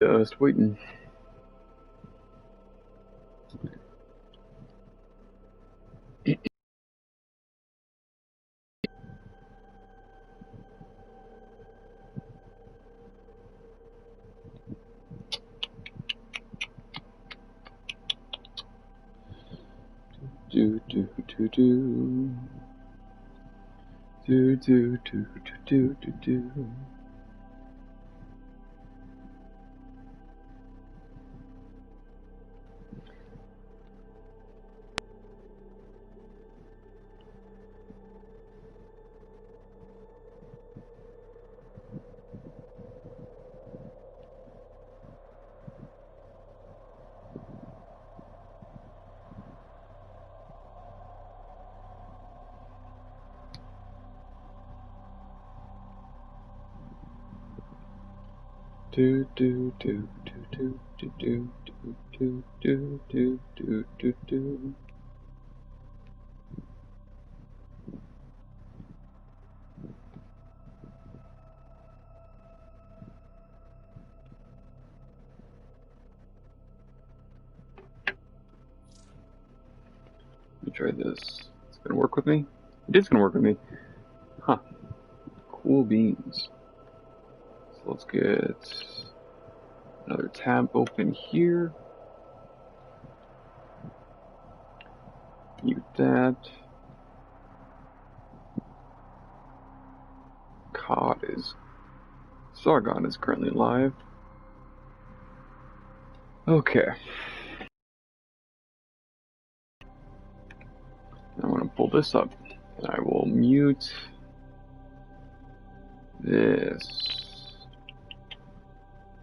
Just waiting. Do do do do. Do do do do do do. Do do do do do do do do do do do do do. Let me try this. It's gonna work with me? It is gonna work with me. Huh. Cool beans. So let's get another tab open here. Mute that. Sargon is currently live. Okay. I'm gonna pull this up. And I will mute this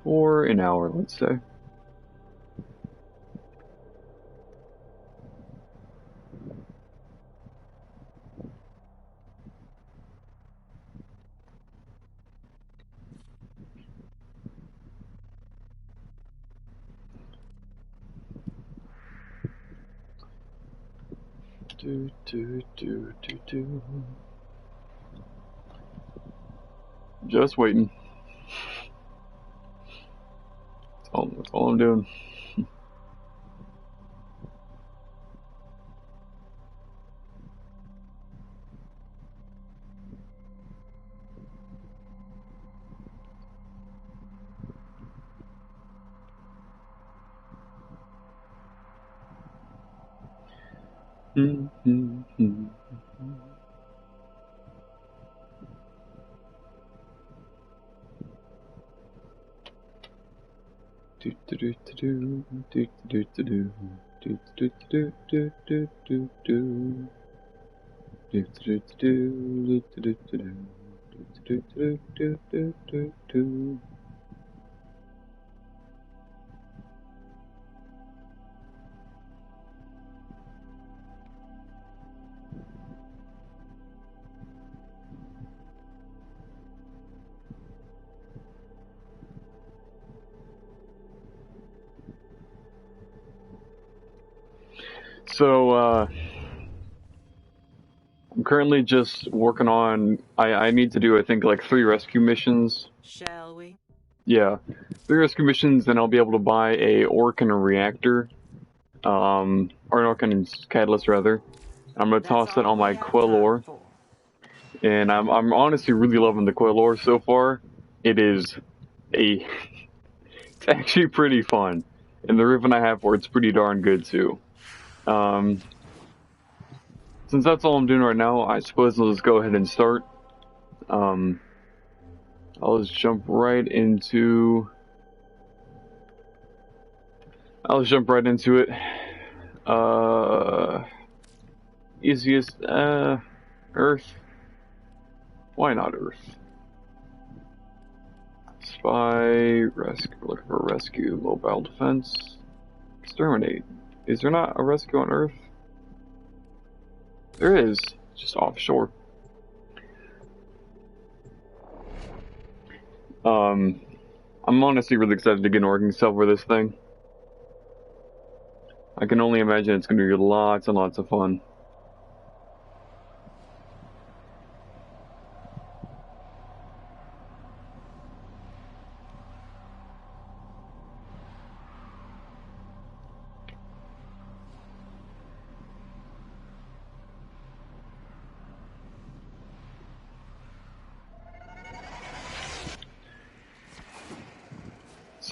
for an hour, let's say. Do do do do do. Just waiting. That's all I'm doing. Do do do do do do do do do do do do do do do. Do do do do do do do do do do do do. So, I'm currently just working on. I need to do, I think, like 3 rescue missions. Shall we? Yeah, 3 rescue missions, then I'll be able to buy a orc and a reactor, or an orc and catalyst rather. I'm gonna toss that on my Quelor, and I'm honestly really loving the Quelor so far. It is it's actually pretty fun, and the ribbon I have for it's pretty darn good too. Since that's all I'm doing right now, I suppose I'll just go ahead and start. I'll just jump right into. It. Easiest, Earth. Why not Earth? Spy, rescue, looking for rescue, mobile defense, exterminate. Is there not a rescue on Earth? There is, just offshore. I'm honestly really excited to get an organ stuff for this thing. I can only imagine it's gonna be lots and lots of fun.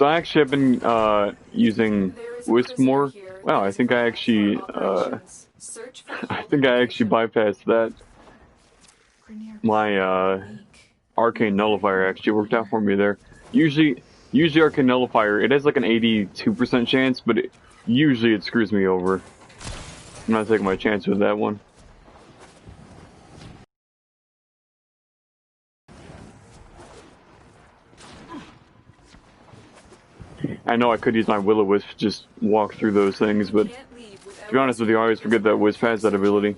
So I actually have been using Wisp more. Wow, I think I actually I think I actually bypassed that. My Arcane Nullifier actually worked out for me there. Usually Arcane Nullifier, it has like an 82% chance, but usually it screws me over. I'm not taking my chance with that one. I know I could use my Will-O-Wisp to just walk through those things, but to be honest with you, I always forget that Wisp has that ability.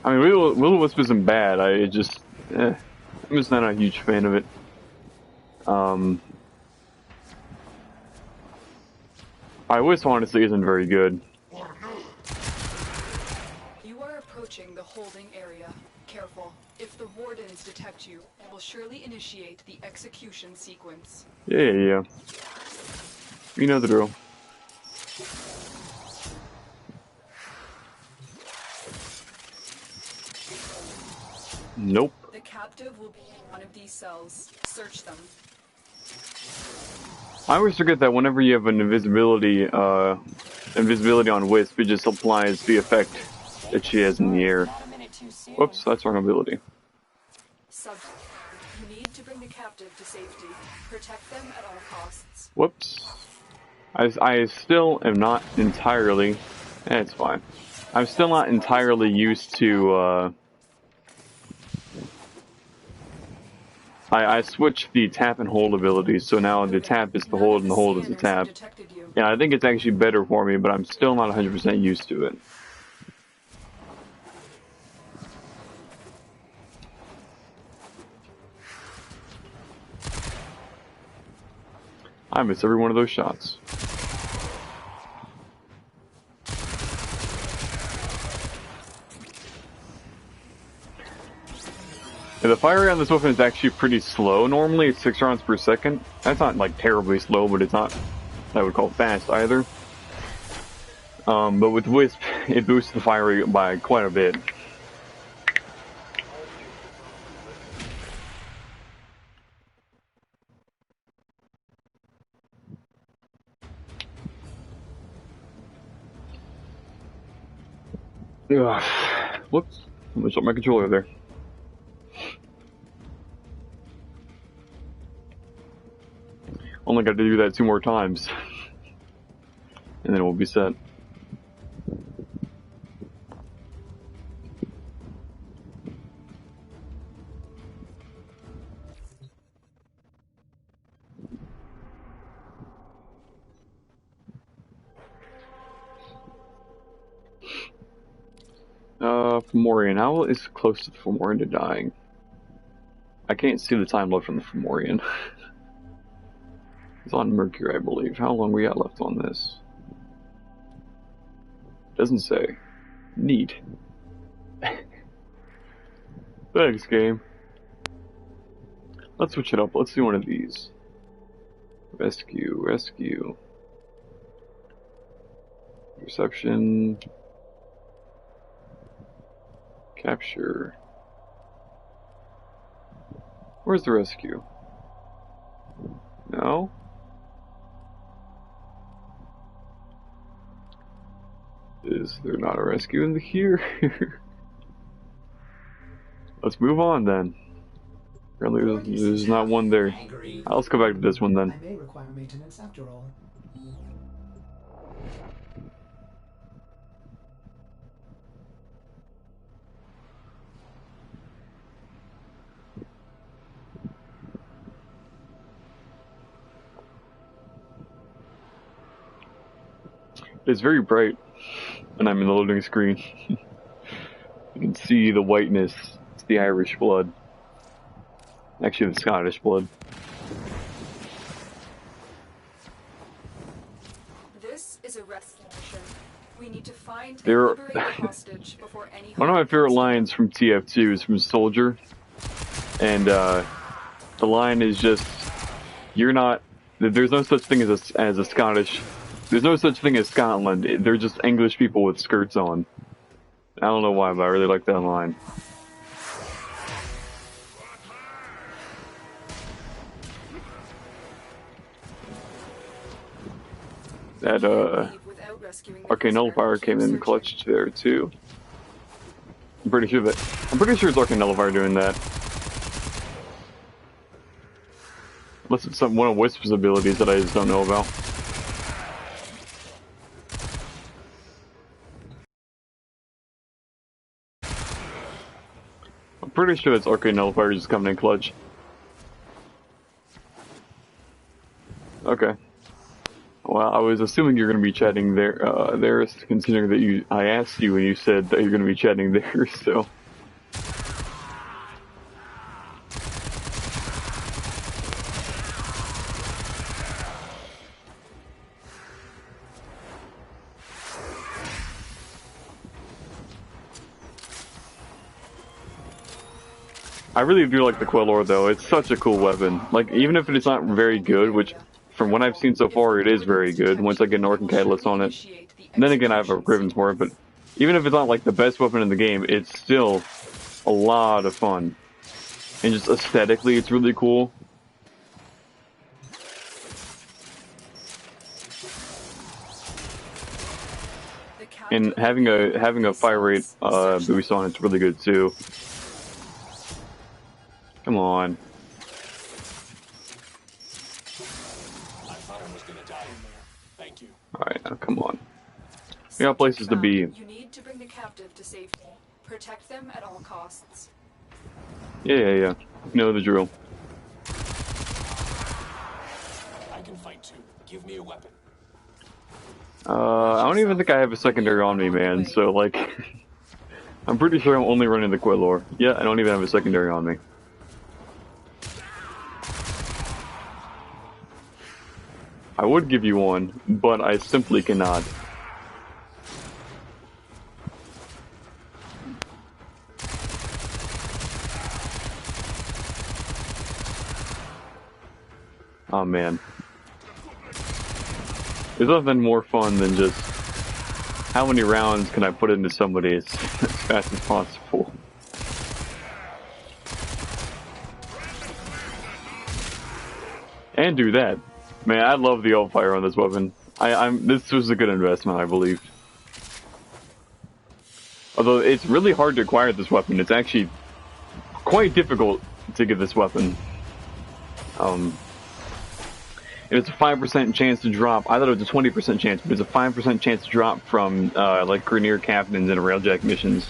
I mean, Will-O-Wisp isn't bad. I'm just not a huge fan of it. Wisp honestly isn't very good. You are approaching the holding area. Careful. If the wardens detect you, they will surely initiate the execution sequence. Yeah. You know the drill. Nope. The captive will be in one of these cells. Search them. I always forget that whenever you have an invisibility on Wisp, it just applies the effect that she has in the air. Whoops, that's wrong ability. You need to bring the captive to safety. Protect them at all costs. Whoops. I still am not entirely... it's fine. I'm still not entirely used to, I switched the tap and hold abilities, so now the tap is the hold and the hold is the tap. Yeah, I think it's actually better for me, but I'm still not 100% used to it. I miss every one of those shots. Yeah, the fire rate on this weapon is actually pretty slow. Normally it's 6 rounds per second. That's not like terribly slow, but it's not what I would call fast either. But with Wisp, it boosts the fire rate by quite a bit. Ugh. Whoops. I'm gonna shut my controller there. Only got to do that 2 more times. And then we'll be set. Fomorian. How is close to the Fomorian to dying? I can't see the time left on the Fomorian. It's on Mercury, I believe. How long we got left on this? Doesn't say. Neat. Thanks, game. Let's switch it up. Let's do one of these. Rescue. Reception. Capture. Where's the rescue? No? Is there not a rescue in here? Let's move on then. Apparently there's not one there. Let's go back to this one then. I may require maintenance after all. It's very bright when I'm in the loading screen. You can see the whiteness. It's the Irish blood. Actually, the Scottish blood. This is a rescue mission. We need to find and There. liberate the hostage before any. One of my favorite lines from TF2 is from Soldier, and the line is just, "You're not. There's no such thing as a Scottish. There's no such thing as Scotland. They're just English people with skirts on." I don't know why, but I really like that line. That Arcane Nullifier came in clutch there too. I'm pretty sure it's Arcane Nullifier doing that. Unless it's one of Wisp's abilities that I just don't know about. I'm pretty sure it's Arcane Nullifier just coming in clutch. Okay. Well, I was assuming you're going to be chatting there, considering that I asked you and you said that you're going to be chatting there, so. I really do like the Quelor though, it's such a cool weapon. Like, even if it's not very good, which, from what I've seen so far, it is very good once I get an Orc Catalyst on it. And then again, I have a Griffins for it, but even if it's not like the best weapon in the game, it's still a lot of fun. And just aesthetically, it's really cool. And having a fire rate boost on it's really good too. Come on. I thought I was gonna die in there. Thank you. Alright, now come on. We got places to be. You need to bring the captive to safety. Protect them at all costs. Yeah. You know the drill. I can fight too. Give me a weapon. I don't even think I have a secondary on me, man, so like... I'm pretty sure I'm only running the Quelor. Yeah, I don't even have a secondary on me. I would give you one, but I simply cannot. Oh man. There's nothing more fun than just how many rounds can I put into somebody as fast as possible. And do that. Man, I love the alt fire on this weapon. This was a good investment, I believe. Although it's really hard to acquire this weapon, it's actually quite difficult to get this weapon. It's a 5% chance to drop. I thought it was a 20% chance, but it's a 5% chance to drop from like Grineer captains and Railjack missions.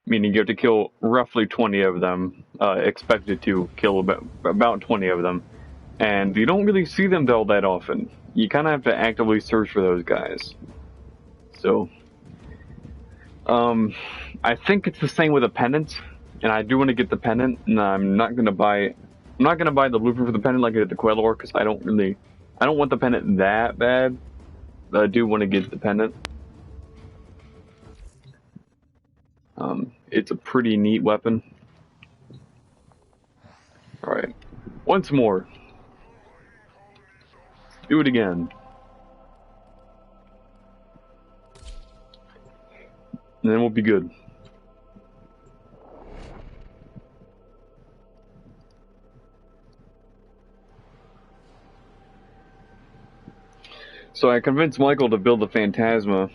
Meaning you have to kill roughly 20 of them. Expected to kill about 20 of them. And you don't really see them all that often. You kind of have to actively search for those guys. So, I think it's the same with a pennant, and I do want to get the pennant. And I'm not gonna buy the blueprint for the pennant like I did the Quelor, because I don't want the pennant that bad. But I do want to get the pennant. It's a pretty neat weapon. All right, once more. Do it again. And then we'll be good. So I convinced Michael to build a Phantasma.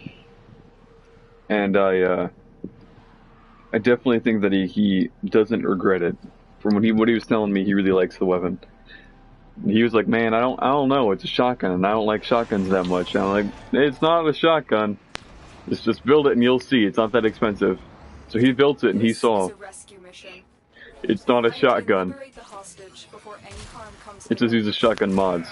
And I definitely think that he doesn't regret it. From what he was telling me, he really likes the weapon. He was like, man, I don't know, it's a shotgun, and I don't like shotguns that much. And I'm like, it's not a shotgun. Just build it and you'll see, it's not that expensive. So he built it and he saw. It's not a shotgun. It just uses shotgun mods.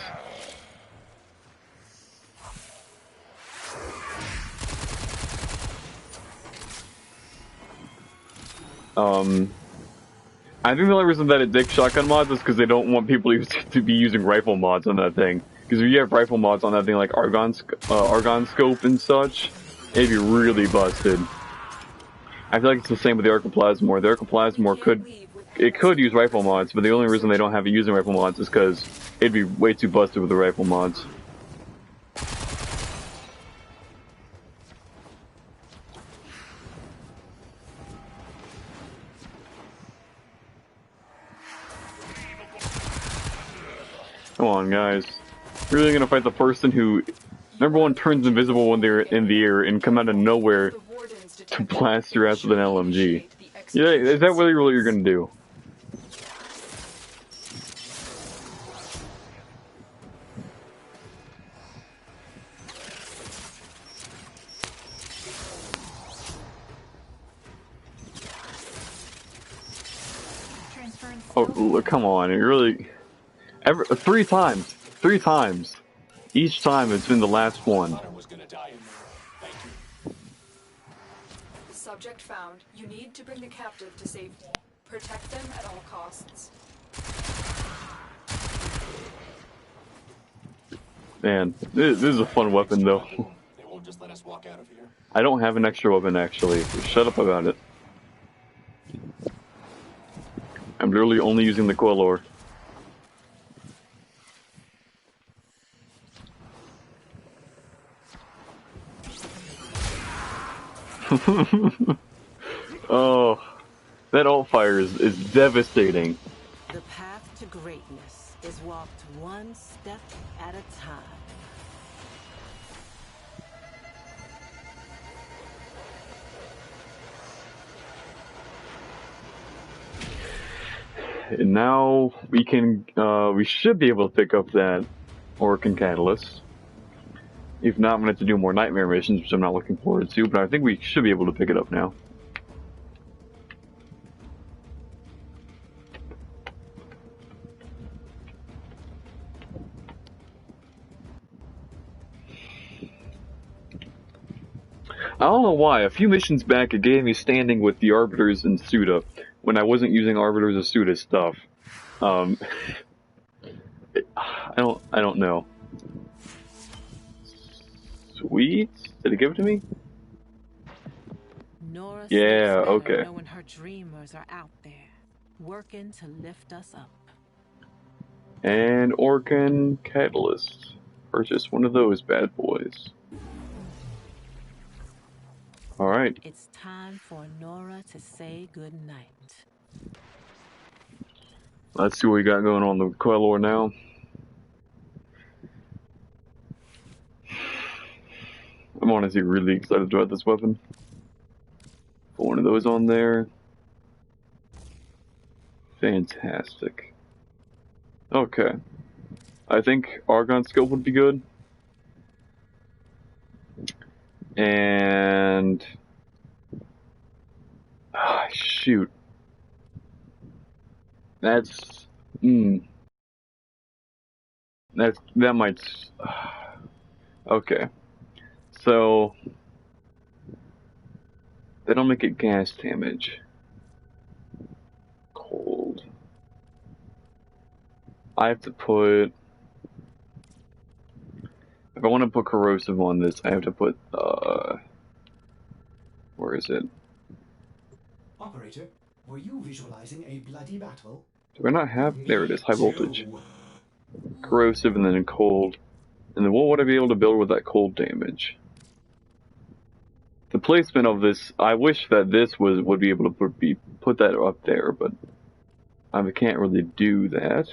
I think the only reason that it dicks shotgun mods is because they don't want people to be using rifle mods on that thing. Because if you have rifle mods on that thing like Argon Scope and such, it'd be really busted. I feel like it's the same with the Arcoplasmor. The Arcoplasmor could use rifle mods, but the only reason they don't have it using rifle mods is because it'd be way too busted with the rifle mods. Come on, guys. We're really gonna fight the person who, number one, turns invisible when they're in the air and come out of nowhere The wardens to detect blast your ass with an surely LMG. initiate the Yeah, is that really execution what you're gonna do? Oh, look, come on, it really... Three times! 3 times! Each time it's been the last one. I thought I was gonna die in there. Thank you. Subject found. You need to bring the captive to safety. Protect them at all costs. Man, this is a fun weapon, though. They won't just let us walk out of here. I don't have an extra weapon, actually. Shut up about it. I'm literally only using the Quelor. Oh, that alt fire is devastating. The path to greatness is walked one step at a time. And now we should be able to pick up that Orkan Catalyst. If not, I'm gonna have to do more nightmare missions, which I'm not looking forward to, but I think we should be able to pick it up now. I don't know why, a few missions back it gave me standing with the Arbiters and Suda, when I wasn't using Arbiters or Suda stuff. I don't know. Sweet? Did it give it to me? Nora Yeah, sleeps better okay. knowing her dreamers are out there, working to lift us up. And Orkan Catalyst. Purchase one of those bad boys. Alright. It's time for Nora to say goodnight. Let's see what we got going on the Quelor now. I'm honestly really excited about this weapon. Put one of those on there. Fantastic. Okay. I think Argon Scope would be good. And... shoot. That's... That might... okay. So... they don't make it gas damage. Cold. I have to put... if I want to put corrosive on this, I have to put, where is it? Operator, were you visualizing a bloody battle? Do I not have... there it is, high voltage. Joe. Corrosive and then cold. And then what would I be able to build with that cold damage? The placement of this, I wish that this would be able to put that up there, but I can't really do that.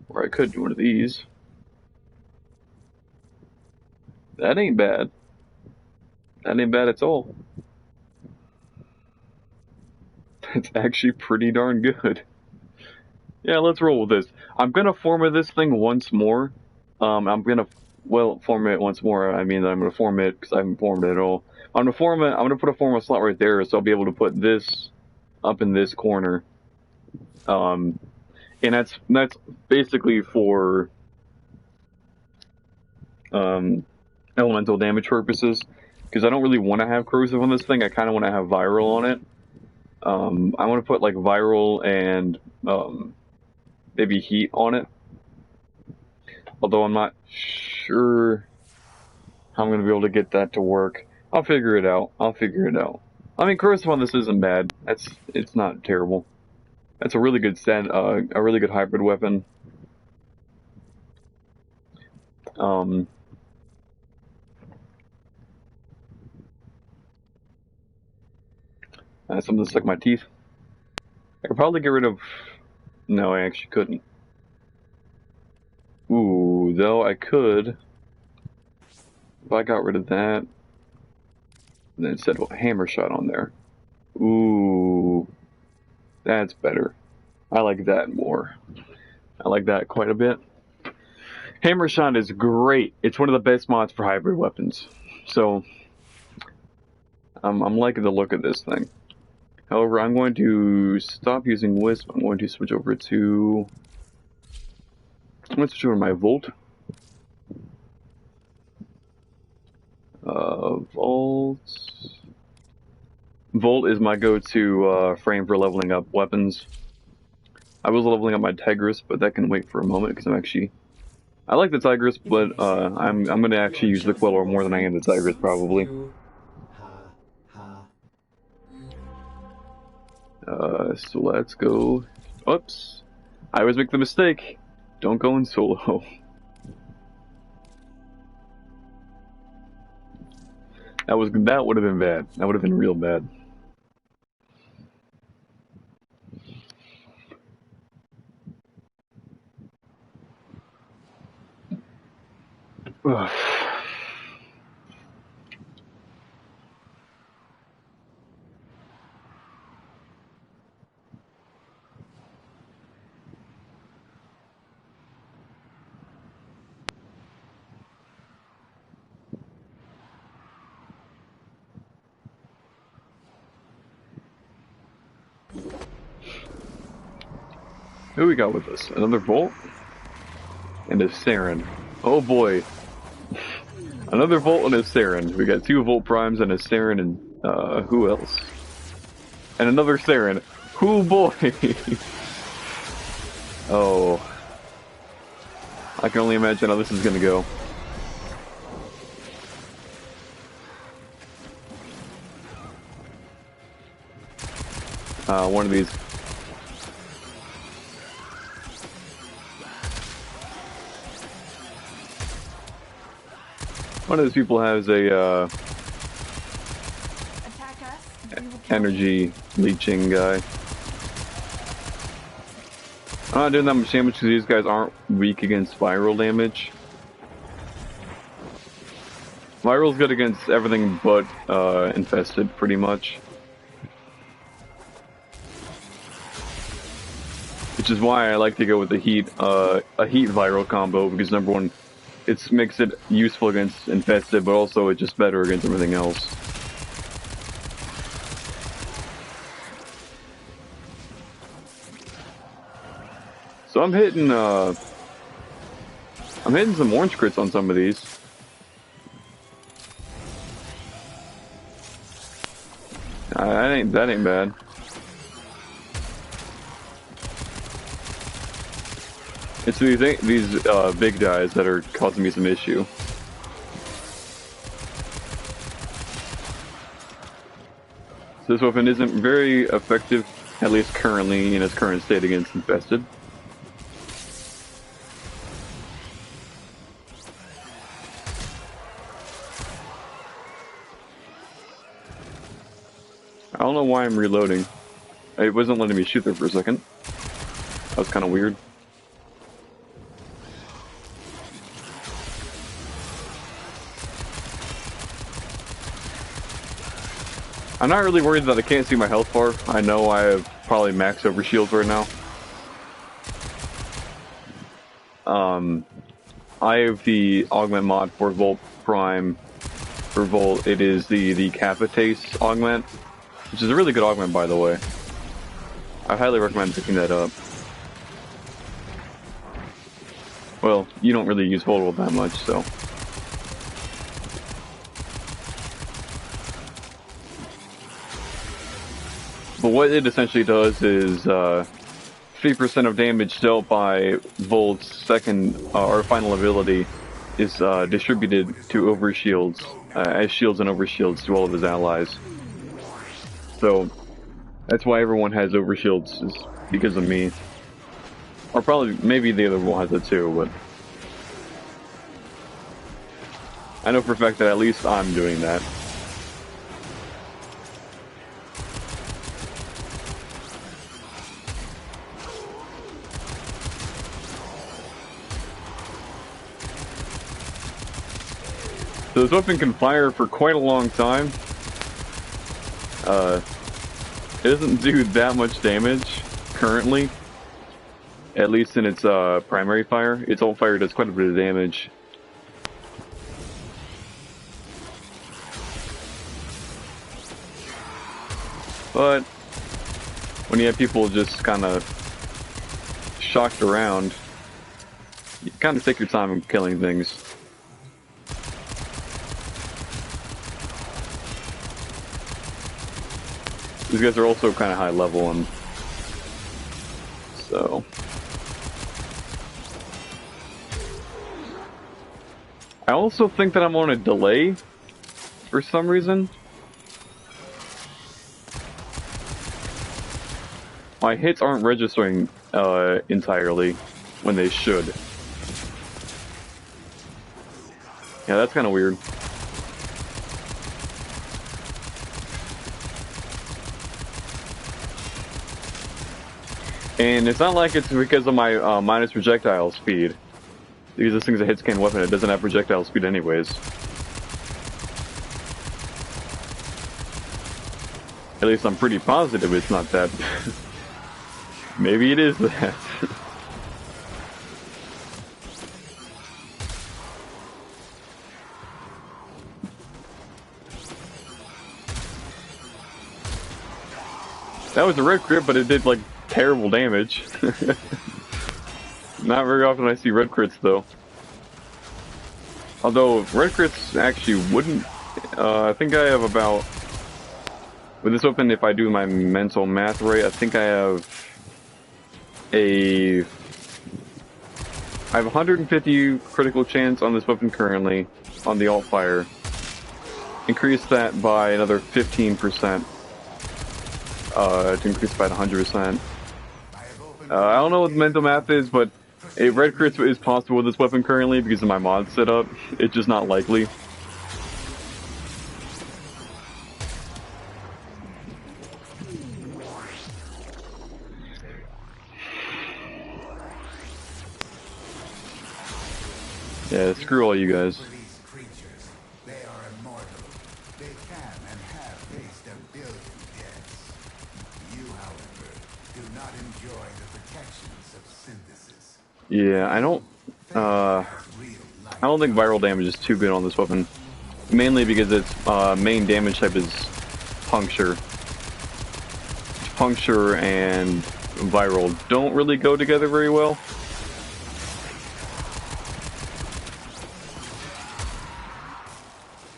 Or I could do one of these. That ain't bad. That ain't bad at all. It's actually pretty darn good. Yeah, let's roll with this. I'm gonna format this thing once more. I'm gonna, well, format it once more. I mean, I'm gonna format it because I haven't formatted it at all. I'm gonna put a format slot right there, so I'll be able to put this up in this corner. And that's basically for elemental damage purposes, because I don't really want to have corrosive on this thing. I kind of want to have viral on it. I want to put like viral and maybe heat on it. Although I'm not sure how I'm going to be able to get that to work. I'll figure it out. I mean, corrosive on this isn't bad. It's not terrible. That's a really good a really good hybrid weapon. Some of this like my teeth. could probably get rid of... No, I actually couldn't. Ooh, though I could. If I got rid of that, and then said hammer shot on there. Ooh, that's better. I like that more. I like that quite a bit. Hammer shot is great. It's one of the best mods for hybrid weapons. So, I'm liking the look of this thing. However, I'm going to stop using Wisp. I'm going to switch over to... I'm going to switch over to my Volt. Volt... Volt is my go-to frame for leveling up weapons. I was leveling up my Tigris, but that can wait for a moment because I'm actually... I like the Tigris, but I'm going to actually use the Quelor more than I am the Tigris, probably. So let's go... Oops. I always make the mistake. Don't go in solo. That would have been bad. That would have been real bad. Ugh. Who we got with us? Another Volt? And a Saren. Oh boy. Another Volt and a Saren. We got 2 Volt Primes and a Saren and, who else? And another Saren. Who boy! Oh. I can only imagine how this is gonna go. One of these. One of those people has a, energy leeching guy. I'm not doing that much damage because these guys aren't weak against viral damage. Viral's good against everything but, infested, pretty much. Which is why I like to go with the heat, a heat viral combo, because number one, it makes it useful against infested, but also it's just better against everything else. So I'm hitting some orange crits on some of these. That ain't bad. It's these big guys that are causing me some issue. So this weapon isn't very effective, at least currently in its current state against infested. I don't know why I'm reloading. It wasn't letting me shoot there for a second. That was kind of weird. I'm not really worried that I can't see my health bar. I know I have probably max overshields right now. I have the augment mod for Volt Prime. For Volt, it is the Decapitace augment, which is a really good augment, by the way. I highly recommend picking that up. Well, you don't really use Volt that much, so. But what it essentially does is 50% of damage dealt by Volt's second or final ability is distributed to overshields, as shields and overshields to all of his allies. So that's why everyone has overshields, is because of me. Or probably, maybe the other one has it too, but I know for a fact that at least I'm doing that. So this weapon can fire for quite a long time. It doesn't do that much damage currently. At least in its primary fire. Its ult fire does quite a bit of damage. But when you have people just kind of shocked around, you kind of take your time in killing things. These guys are also kind of high level, and so I also think that I'm on a delay for some reason. My hits aren't registering entirely when they should. Yeah, that's kind of weird. And it's not like it's because of my minus projectile speed. Because this thing's a hit scan weapon, it doesn't have projectile speed anyways. At least I'm pretty positive it's not that. Maybe it is that. That was a red crit, but it did like terrible damage. Not very often I see red crits though. Although red crits actually wouldn't. I think I have about, with this weapon, if I do my mental math right, I think I have I have 150 critical chance on this weapon currently on the alt fire. Increase that by another 15%. To increase by 100%. I don't know what the mental math is, but a red crit is possible with this weapon currently because of my mod setup. It's just not likely. Yeah, screw all you guys. These creatures, they are immortal. They can and have faced a billion deaths. You, however, do not enjoy the protections of synthesis. Yeah, I don't think viral damage is too good on this weapon. Mainly because its main damage type is puncture. Puncture and viral don't really go together very well.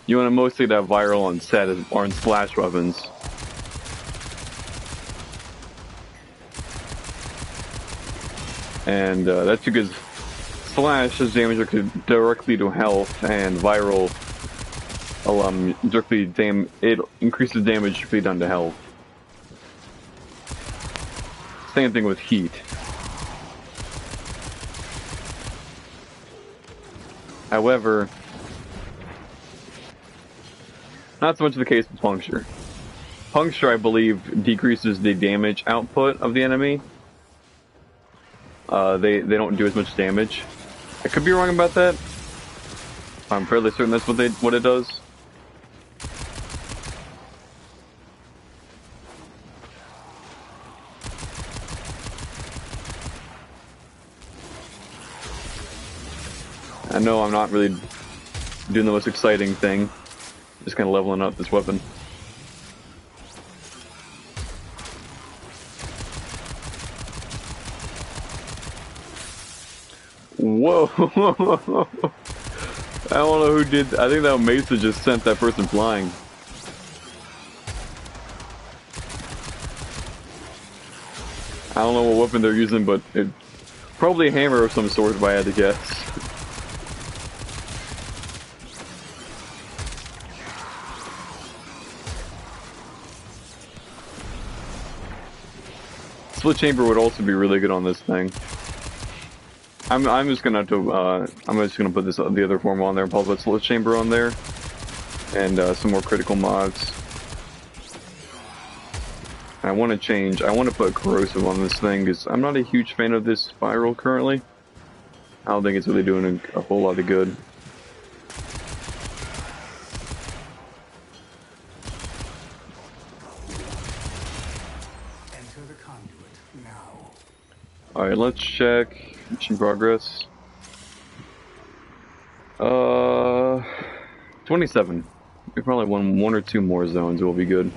You want to mostly have viral on set or in splash weapons. And that's because Slash does damage directly to health, and Viral it increases damage directly done to health. Same thing with Heat. However, not so much the case with Puncture. Puncture, I believe, decreases the damage output of the enemy. They don't do as much damage. I could be wrong about that. I'm fairly certain that's what it does. I know I'm not really doing the most exciting thing. Just kind of leveling up this weapon. Whoa! I don't know who did. I think that Mesa just sent that person flying. I don't know what weapon they're using, but it probably a hammer of some sort if I had to guess. Split chamber would also be really good on this thing. I'm just gonna have to I'm just gonna put the other form on there and probably put split chamber on there and some more critical mods. I want to change. I want to put corrosive on this thing because I'm not a huge fan of this spiral currently. I don't think it's really doing a whole lot of good. Alright, let's check mission progress. 27. We probably one or two more zones will be good.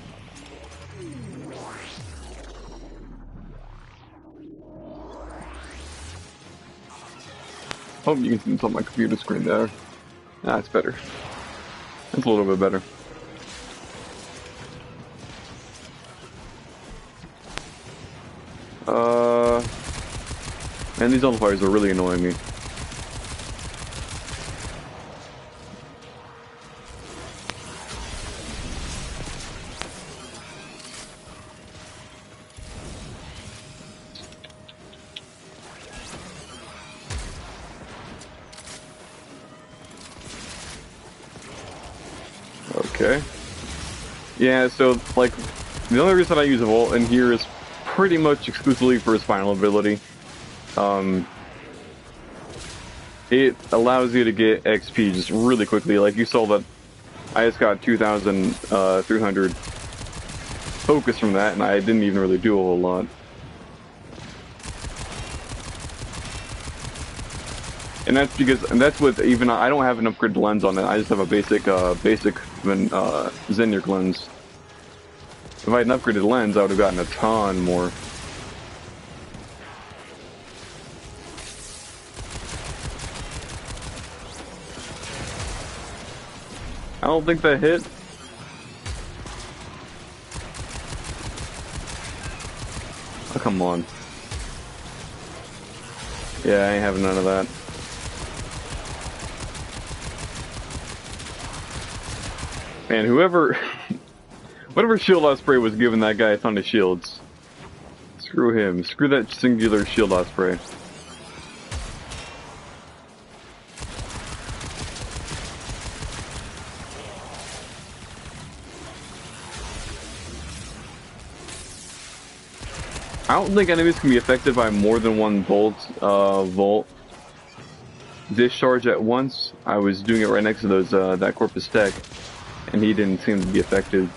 Oh, you can see on my computer screen there. That's better. That's a little bit better. Man, these amplifiers are really annoying me. Okay. Yeah, so, like, the only reason I use a Volt in here is pretty much exclusively for his final ability. It allows you to get XP just really quickly. Like, you saw that I just got 2,300 focus from that, and I didn't even really do a whole lot. And that's because, and that's with even, I don't have an upgraded lens on it, I just have a basic Zenyr lens. If I had an upgraded lens, I would have gotten a ton more. I don't think that hit. Oh, come on. Yeah, I ain't having none of that. Man, whoever... whatever shield osprey was giving that guy a ton of shields. Screw him. Screw that singular shield osprey. I don't think enemies can be affected by more than one Volt discharge at once. I was doing it right next to those that Corpus Tech, and he didn't seem to be affected.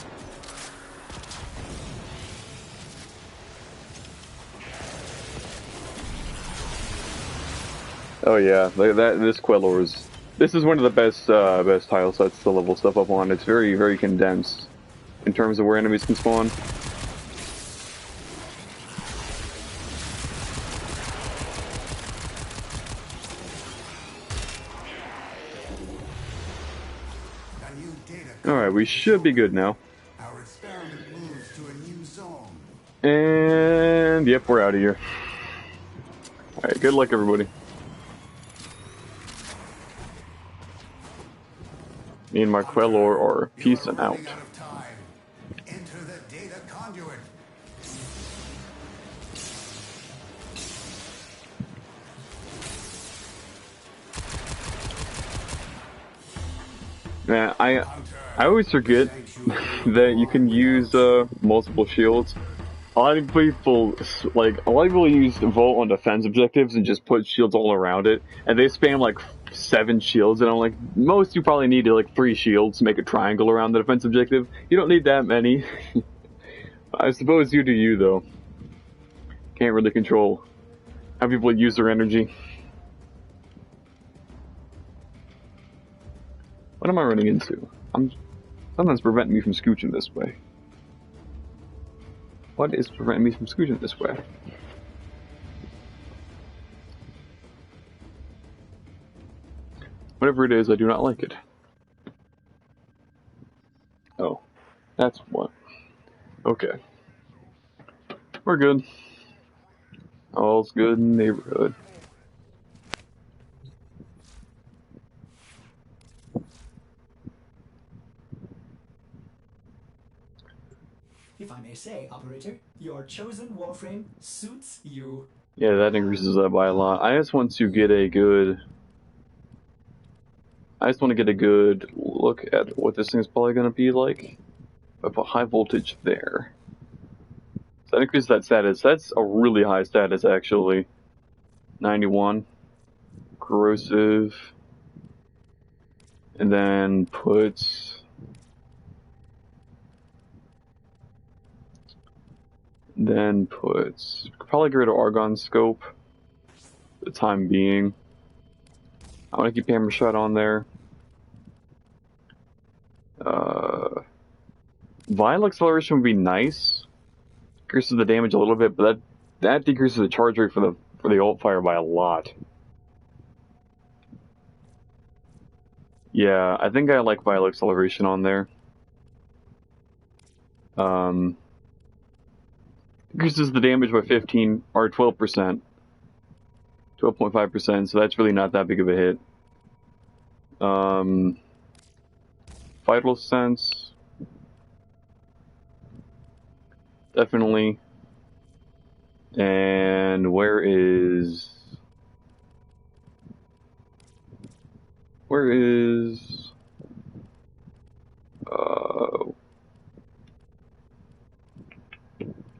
Oh yeah, this Quelor is. This is one of the best tile sets to level stuff up on. It's very, very condensed in terms of where enemies can spawn. Alright, we should be good now. Our experiment moves to a new zone. And yep, we're out of here. Alright, good luck everybody. Me and my Quelor are peacing out. Running out of time. Enter the data conduit. Yeah, I always forget that you can use multiple shields. A lot of people use Volt on defense objectives and just put shields all around it, and they spam like 7 shields. And I'm like, most you probably need like 3 shields to make a triangle around the defense objective. You don't need that many. I suppose you do you though. Can't really control how people use their energy. What am I running into? Something's preventing me from scooching this way. What is preventing me from scooching this way? Whatever it is, I do not like it. Oh, that's what. Okay. We're good. All's good in the neighborhood. If I may say, operator, your chosen warframe suits you. Yeah, that increases that by a lot. I just want to get a good look at what this thing's probably going to be like. I put high voltage there. So that increases that status. That's a really high status, actually. 91. Corrosive. And then puts... probably get rid of Argon Scope. the time being. I want to keep Hammer Shot on there. Vial Acceleration would be nice. Decreases the damage a little bit, but that decreases the charge rate for the ult fire by a lot. Yeah, I think I like Vial Acceleration on there. Decreases the damage by 15 or 12%. 12.5%, so that's really not that big of a hit. Vital Sense. Definitely. And where is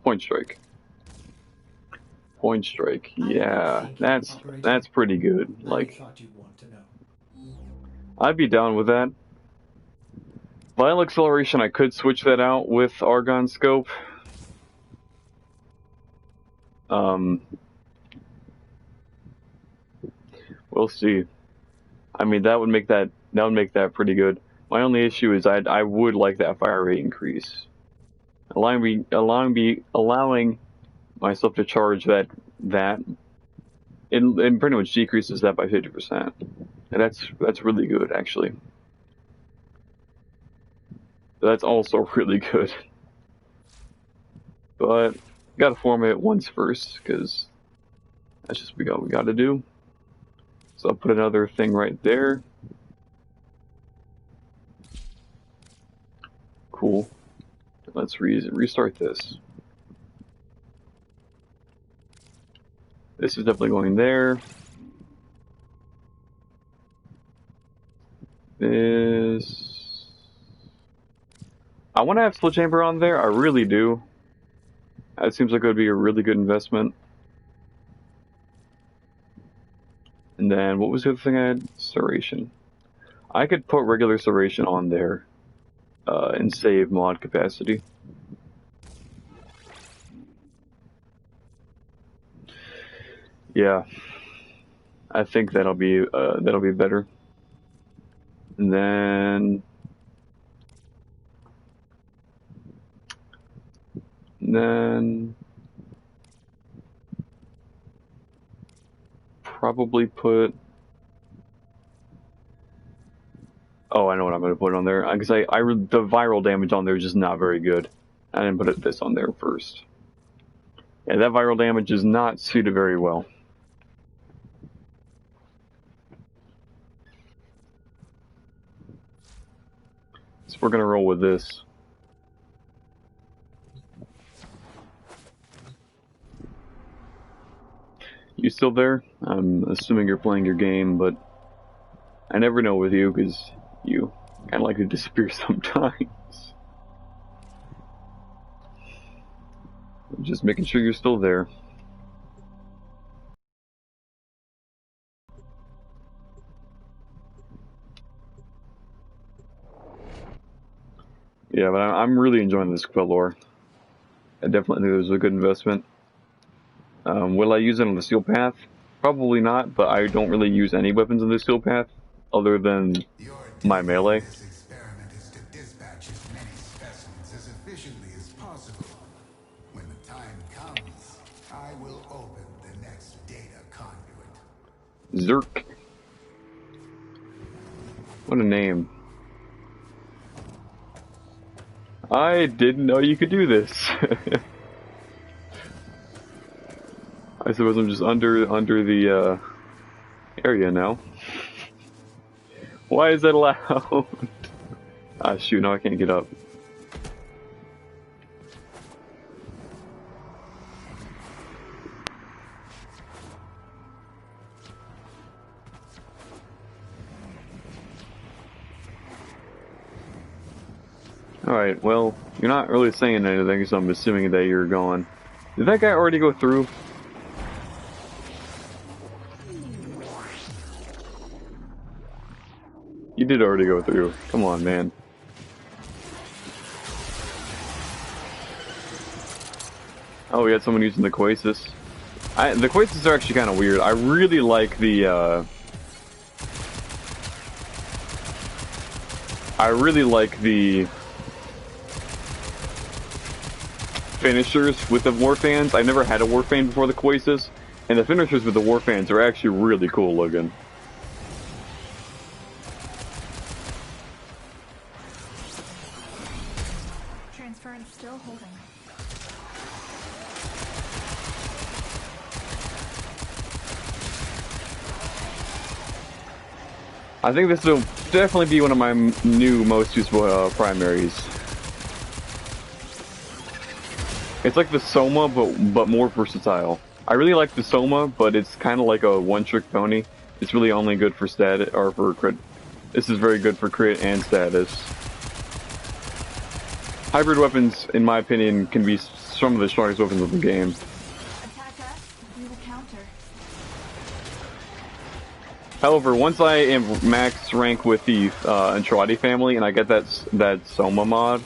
Point Strike. Point Strike, yeah, that's pretty good. I Like, thought you'd want to know. I'd be down with that. Vial Acceleration, I could switch that out with Argon Scope. We'll see. I mean, that would make that pretty good. My only issue is I would like that fire rate increase, allowing myself to charge that it pretty much decreases that by 50%, and that's really good actually. That's also really good, but gotta form it once first because that's just what we got to do. So I'll put another thing right there. Cool. Let's restart this. This is definitely going there. This... I want to have Split Chamber on there. I really do. That seems like it would be a really good investment. And then, what was the other thing I had? Serration. I could put regular Serration on there and save mod capacity. Yeah, I think that'll be better. And then probably put. Oh, I know what I'm going to put on there because the viral damage on there is just not very good. I didn't put this on there first. Yeah, that viral damage is not suited very well. So we're gonna roll with this. You still there? I'm assuming you're playing your game, but I never know with you because you kind of like to disappear sometimes. I'm just making sure you're still there. Yeah, but I'm really enjoying this Quelor. I definitely think it was a good investment. Will I use it on the Steel Path? Probably not, but I don't really use any weapons on the Steel Path other than my melee. This experiment is to dispatch as many specimens as efficiently as possible. When the time comes, I will open the next data conduit. Zerk. What a name. I didn't know you could do this. I suppose I'm just under the area now. Why is that allowed? Ah, shoot, now I can't get up. Alright, well, you're not really saying anything, so I'm assuming that you're going. Did that guy already go through? You did already go through. Come on, man. Oh, we had someone using the Quasis. The Quasars are actually kind of weird. I really like the, finishers with the Warfans. I never had a Warfan before the Quasars, and the finishers with the Warfans are actually really cool looking. Transference still holding. I think this will definitely be one of my new most useful primaries. It's like the Soma, but more versatile. I really like the Soma, but it's kind of like a one-trick pony. It's really only good for status or for crit. This is very good for crit and status. Hybrid weapons, in my opinion, can be some of the strongest weapons of the game. Attack us, we will counter. However, once I am max rank with the Andrade family and I get that Soma mod,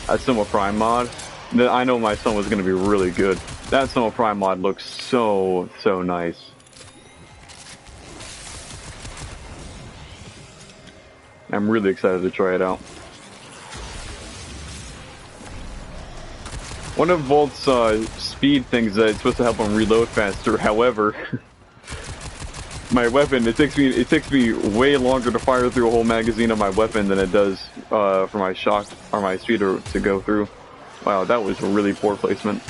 that Soma Prime mod, then I know my Soma is going to be really good. That Soma Prime mod looks so nice. I'm really excited to try it out. One of Volt's speed things that it's supposed to help him reload faster. However, my weapon, it takes me way longer to fire through a whole magazine of my weapon than it does for my shock or my speed to go through. Wow, that was a really poor placement.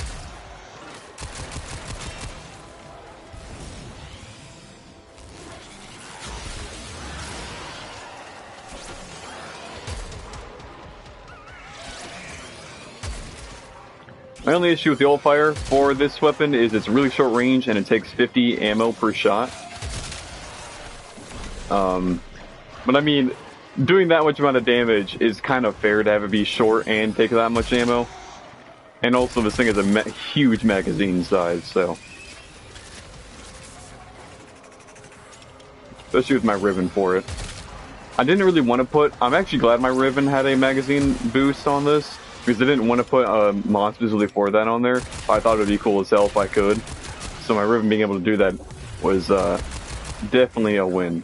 My only issue with the ult fire for this weapon is it's really short range and it takes 50 ammo per shot. But I mean, doing that much amount of damage is kind of fair to have it be short and take that much ammo. And also this thing is a huge magazine size, so. Especially with my Riven for it. I didn't really want to put, I'm actually glad my Riven had a magazine boost on this, because I didn't want to put a mod specifically for that on there. I thought it would be cool as hell if I could. So my Riven being able to do that was definitely a win.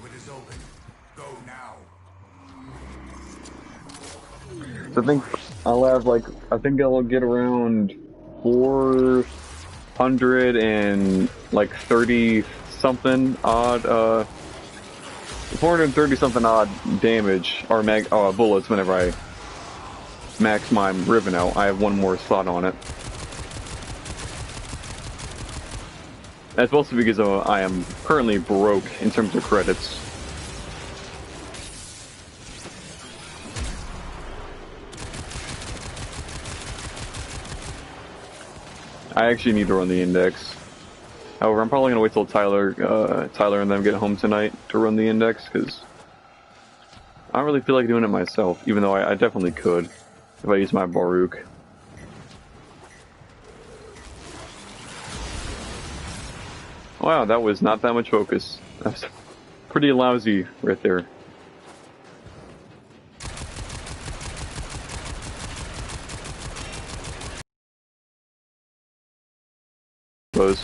So I think I'll have I think I'll get around 430 something odd, 430 something odd damage or bullets whenever I max my Riven out. I have one more slot on it. That's mostly because I am currently broke in terms of credits. I actually need to run the index. However, I'm probably gonna wait till Tyler and them get home tonight to run the index, because I don't really feel like doing it myself, even though I definitely could if I use my Baruch. Wow, that was not that much focus. That's pretty lousy right there. Close.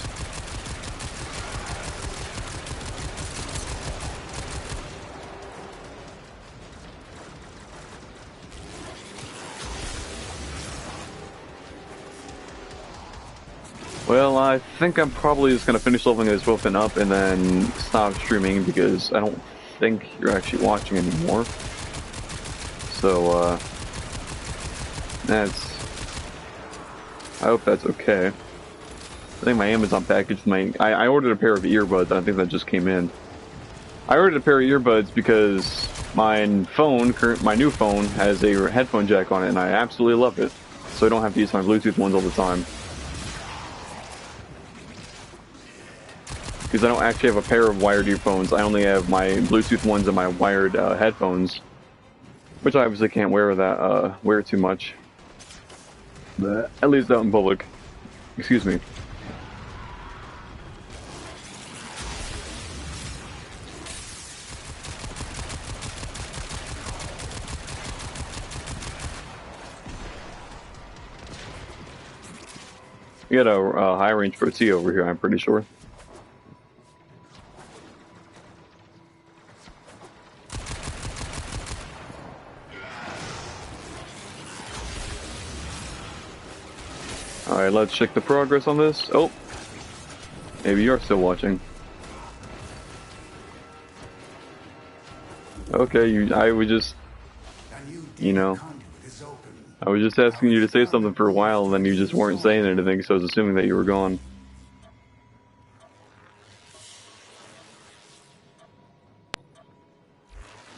Well, I think I'm probably just gonna finish leveling this weapon up and then stop streaming because I don't think you're actually watching anymore. So, I hope that's okay. I think my Amazon package, I ordered a pair of earbuds, and I think that just came in. I ordered a pair of earbuds because my new phone has a headphone jack on it, and I absolutely love it. So I don't have to use my Bluetooth ones all the time. Because I don't actually have a pair of wired earphones, I only have my Bluetooth ones and my wired headphones. Which I obviously can't wear too much. But at least out in public. Excuse me. We got a high range Protea over here, I'm pretty sure. Alright, let's check the progress on this. Oh, maybe you're still watching. Okay, I would just, you know, I was just asking you to say something for a while, and then you just weren't saying anything, so I was assuming that you were gone.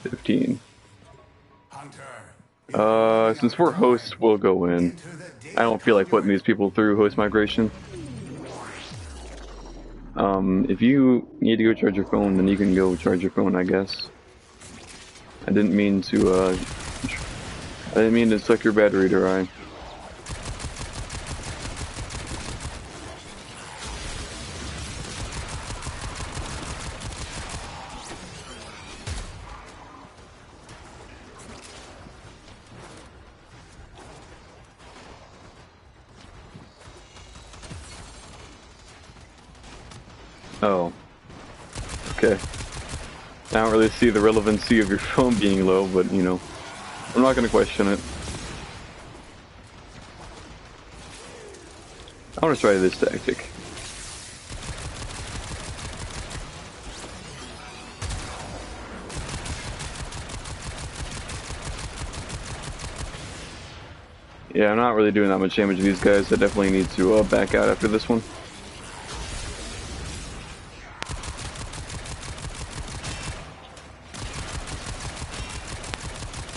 $15. Since we're hosts, we'll go in. I don't feel like putting these people through host migration. If you need to go charge your phone, then you can go charge your phone, I guess. I didn't mean to suck your battery dry. Oh. Okay. I don't really see the relevancy of your phone being low, but, you know, I'm not going to question it. I want to try this tactic. Yeah, I'm not really doing that much damage to these guys. I definitely need to back out after this one.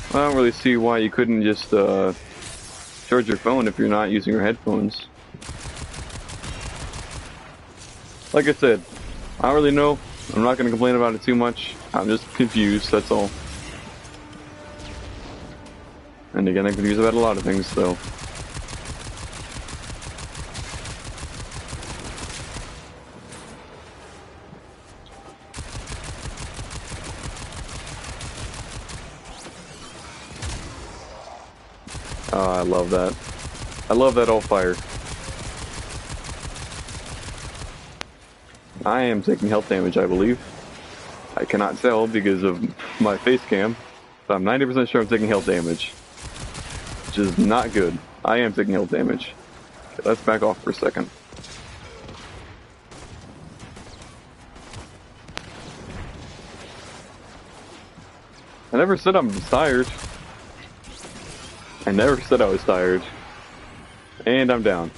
I don't really see why you couldn't just charge your phone if you're not using your headphones. Like I said, I don't really know. I'm not going to complain about it too much. I'm just confused, that's all. And again, I'm confused about a lot of things, so. Oh, I love that. I love that all fire. I am taking health damage, I believe. I cannot tell because of my face cam, but I'm 90% sure I'm taking health damage. Which is not good. I am taking health damage. Okay, let's back off for a second. I never said I'm tired. I never said I was tired. And I'm down.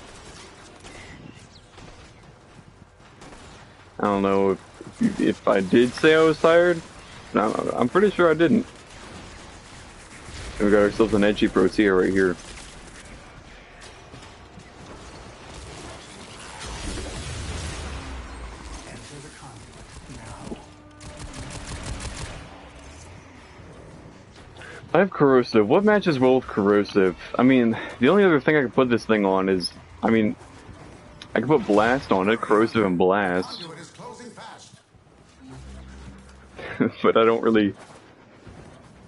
I don't know if I did say I was tired. No, I'm pretty sure I didn't. We got ourselves an edgy Protea right here. I have Corrosive. What matches well with Corrosive? I mean, the only other thing I could put this thing on is, I mean, I could put Blast on it, Corrosive and Blast. But I don't really...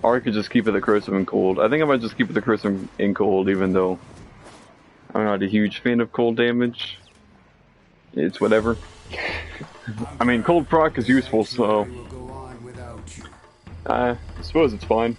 Or I could just keep it the Corrosive and Cold. I think I might just keep it the Corrosive and Cold, even though I'm not a huge fan of cold damage. It's whatever. I mean, Cold proc is useful, so... I suppose it's fine.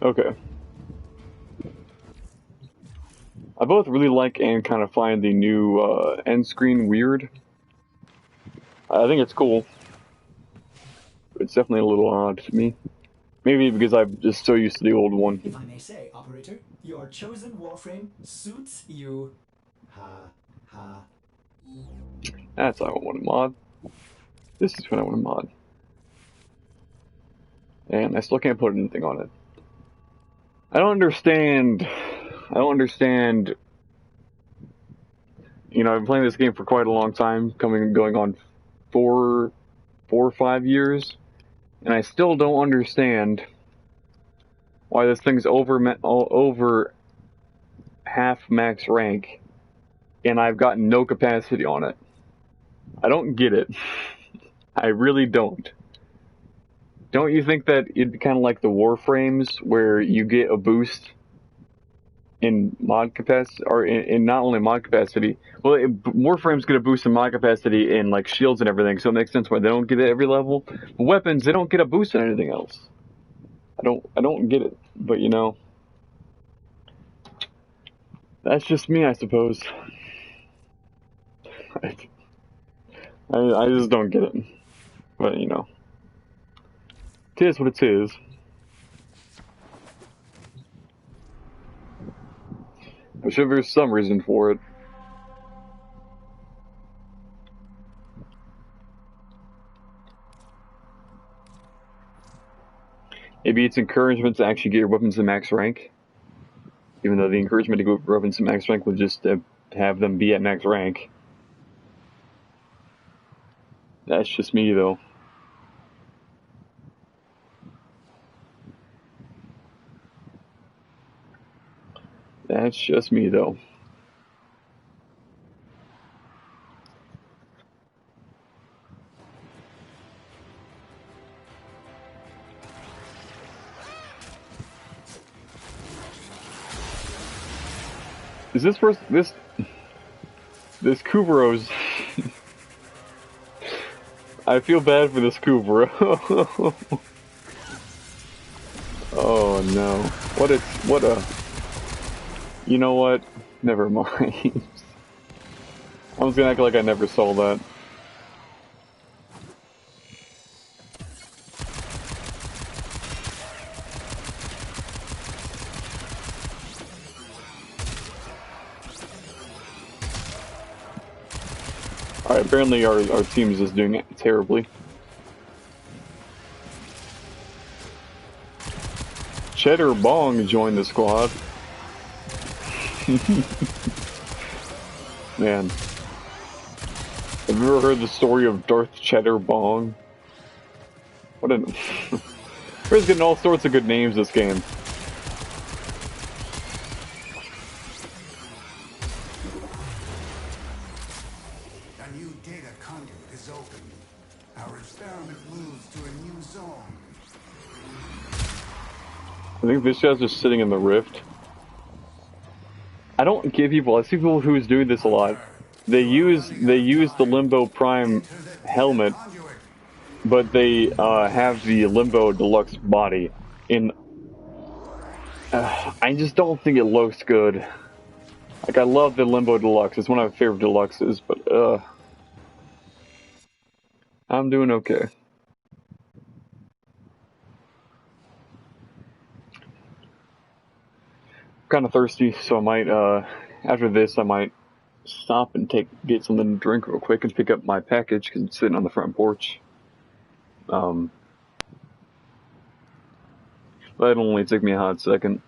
Okay. I both really like and kind of find the new end screen weird. I think it's cool. But it's definitely a little odd to me. Maybe because I'm just so used to the old one. If I may say, operator, your chosen warframe suits you. Ha ha. That's how I want to mod. This is what I want to mod. And I still can't put anything on it. I don't understand you know, I've been playing this game for quite a long time, going on 4 or 5 years, and I still don't understand why this thing's over half max rank, and I've got no capacity on it. I don't get it. I really don't. Don't you think that it'd be kind of like the Warframes, where you get a boost in mod capacity, or in not only mod capacity, well, Warframes get a boost in mod capacity in like shields and everything, so it makes sense why they don't get it at every level. But weapons, they don't get a boost in anything else. I don't get it, but you know, that's just me, I suppose. I just don't get it, but you know, it is what it is. I'm sure there's some reason for it. Maybe it's encouragement to actually get your weapons to max rank, even though the encouragement to go weapons to max rank would just have them be at max rank. That's just me, though. That's just me, though. Is this first this Kuburo's? I feel bad for this Kuburo. Oh no! What a. You know what? Never mind. I was gonna act like I never saw that. Alright, apparently our team is just doing it terribly. Cheddar Bong joined the squad. Man. Have you ever heard the story of Darth Cheddar Bong? What a... We're getting all sorts of good names this game. A new data conduit is open. Our experiment moves to a new zone. I think this guy's just sitting in the rift. I don't get people. I see people who's doing this a lot. They use the Limbo Prime helmet, but they have the Limbo Deluxe body. In I just don't think it looks good. Like, I love the Limbo Deluxe. It's one of my favorite deluxes, but I'm doing okay. Kind of thirsty, so I might after this I might stop and get something to drink real quick and pick up my package because it's sitting on the front porch. That'll only take me a hot second.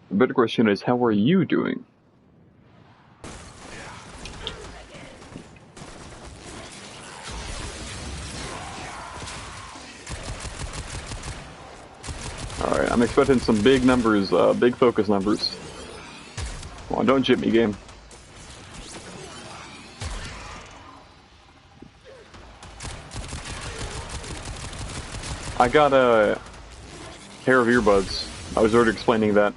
The better question is, how are you doing? Alright, I'm expecting some big numbers, big focus numbers. Come on, don't jip me, game. I got a pair of earbuds. I was already explaining that.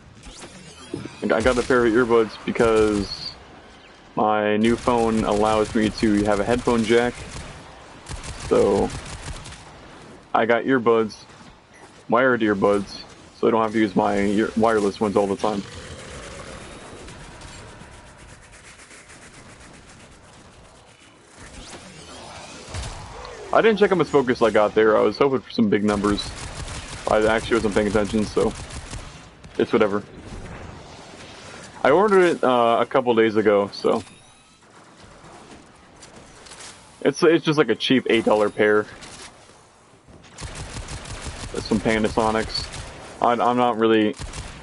I got a pair of earbuds because my new phone allows me to have a headphone jack. So I got earbuds, wired earbuds, so I don't have to use my wireless ones all the time. I didn't check how much focus I got there. I was hoping for some big numbers. I actually wasn't paying attention, so it's whatever. I ordered it a couple days ago, so it's just like a cheap $8 pair. Panasonics. I'm not really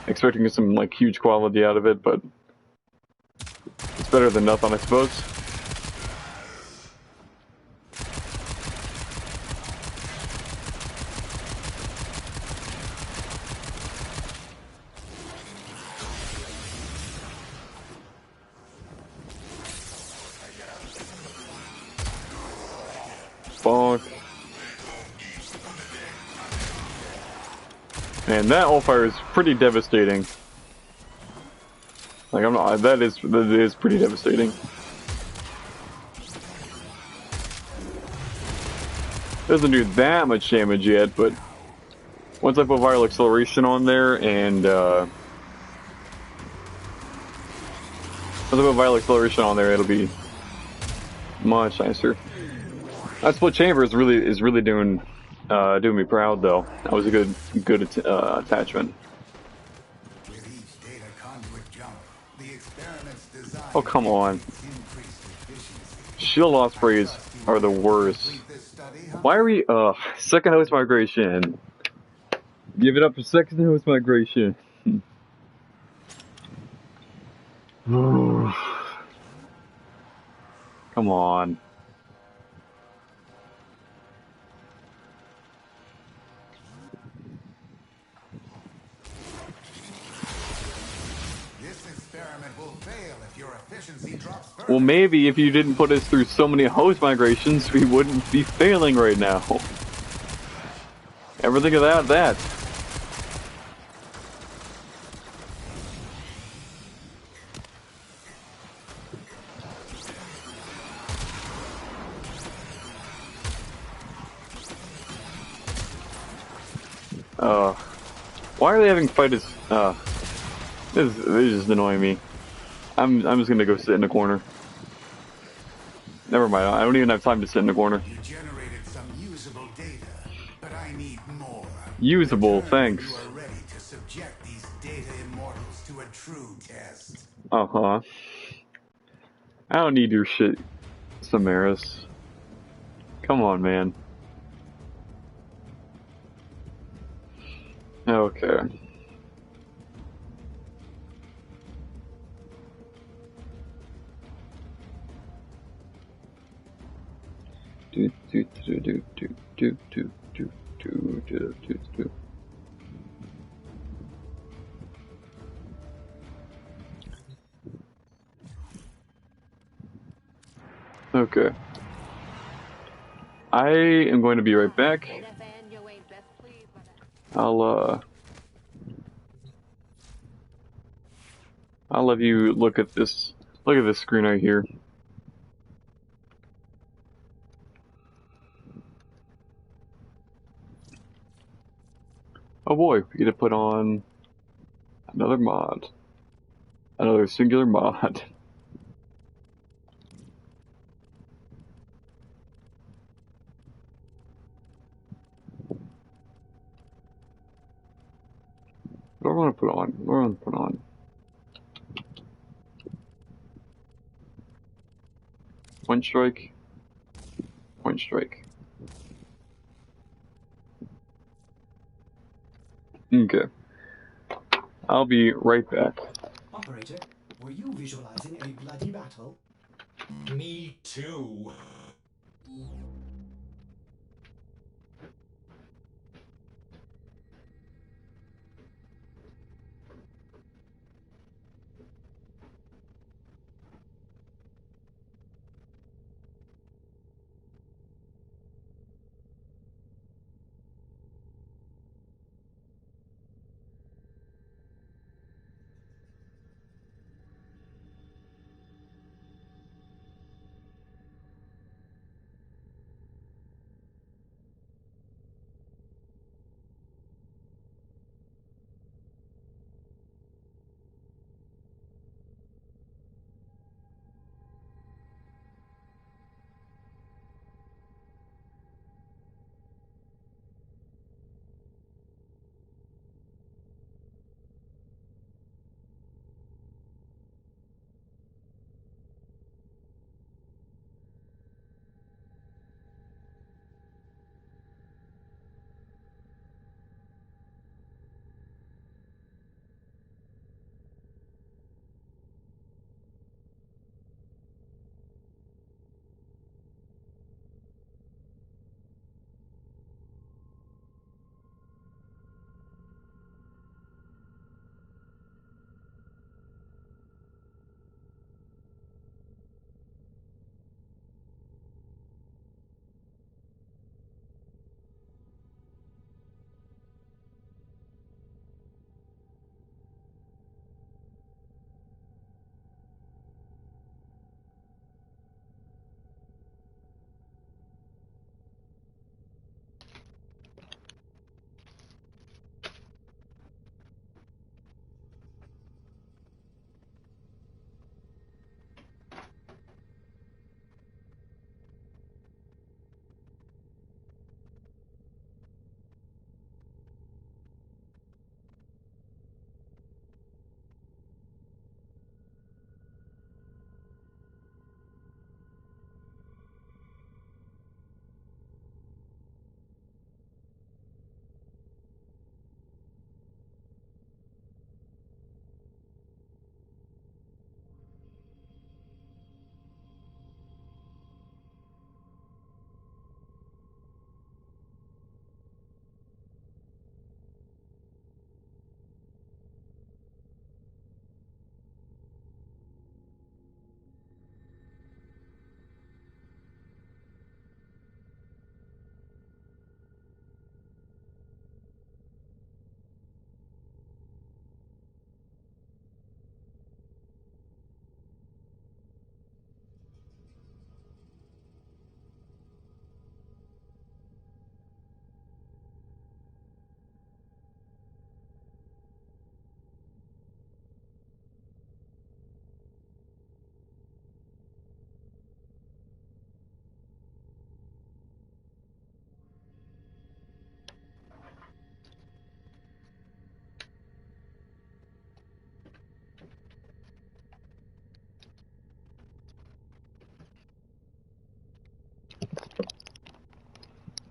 expecting some like huge quality out of it, but it's better than nothing, I suppose. Bonk. And that Allfire is pretty devastating. Like, I'm not, that is pretty devastating. Doesn't do that much damage yet, but once I put Viral Acceleration on there and, once I put Viral Acceleration on there, it'll be much nicer. That split chamber is really doing me proud though. That was a good attachment. With each data conduit jump, the experiment's designed Oh come on! increased efficiency. Shield Ospreys are the worst. Complete this study, huh? Why are we second host migration? Give it up for second host migration. Come on. This experiment will fail if your efficiency drops further. Well, maybe if you didn't put us through so many host migrations, we wouldn't be failing right now. Ever think about that? Why are they having fighters? This is just annoying me. I'm just gonna go sit in the corner. Never mind. I don't even have time to sit in the corner. You generated some usable data, but I need more. Usable, Return when thanks. You are ready to subject these data immortals to a true test. Uh-huh. I don't need your shit, Samaris. Come on, man. Okay. Do do do do do do do do do do do do. Okay. I am going to be right back. I'll have you look at this screen right here. Oh boy, we get to put on another mod. Another singular mod. What do I want to put on? What do I want to put on? Point strike. Point strike. Okay. I'll be right back. Operator, were you visualizing a bloody battle? Me too.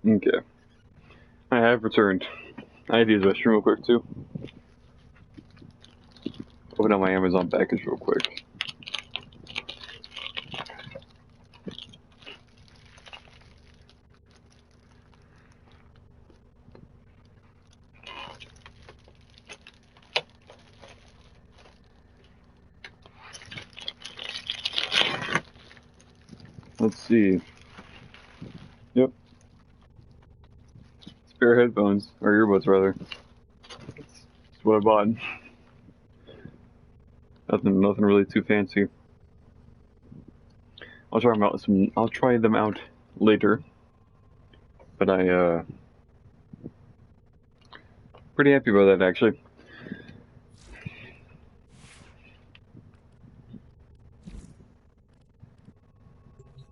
Okay. I have returned. I had to use the restroom real quick too. Open up my Amazon package real quick. Let's see. Yep. Spare headphones, or earbuds rather. That's what I bought. Nothing really too fancy. I'll try them out later. But pretty happy about that actually.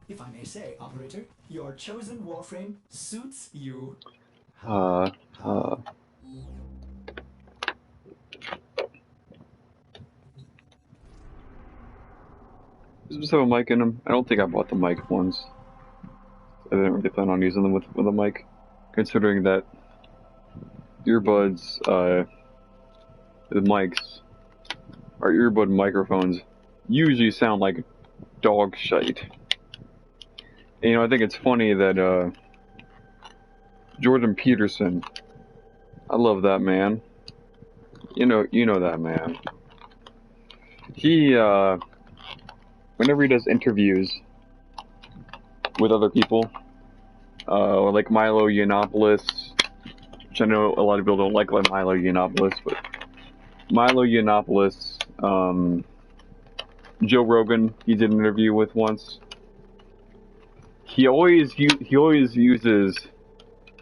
If I may say, operator, your chosen warframe suits you. Does this have a mic in them? I don't think I bought the mic ones. I didn't really plan on using them with a mic, considering that earbuds, the mics, our earbud microphones usually sound like dog shite. And, you know, I think it's funny that Jordan Peterson, I love that man. You know that man. He whenever he does interviews with other people, like Milo Yiannopoulos, which I know a lot of people don't like Milo Yiannopoulos, but Milo Yiannopoulos, Joe Rogan, he did an interview with once. He always uses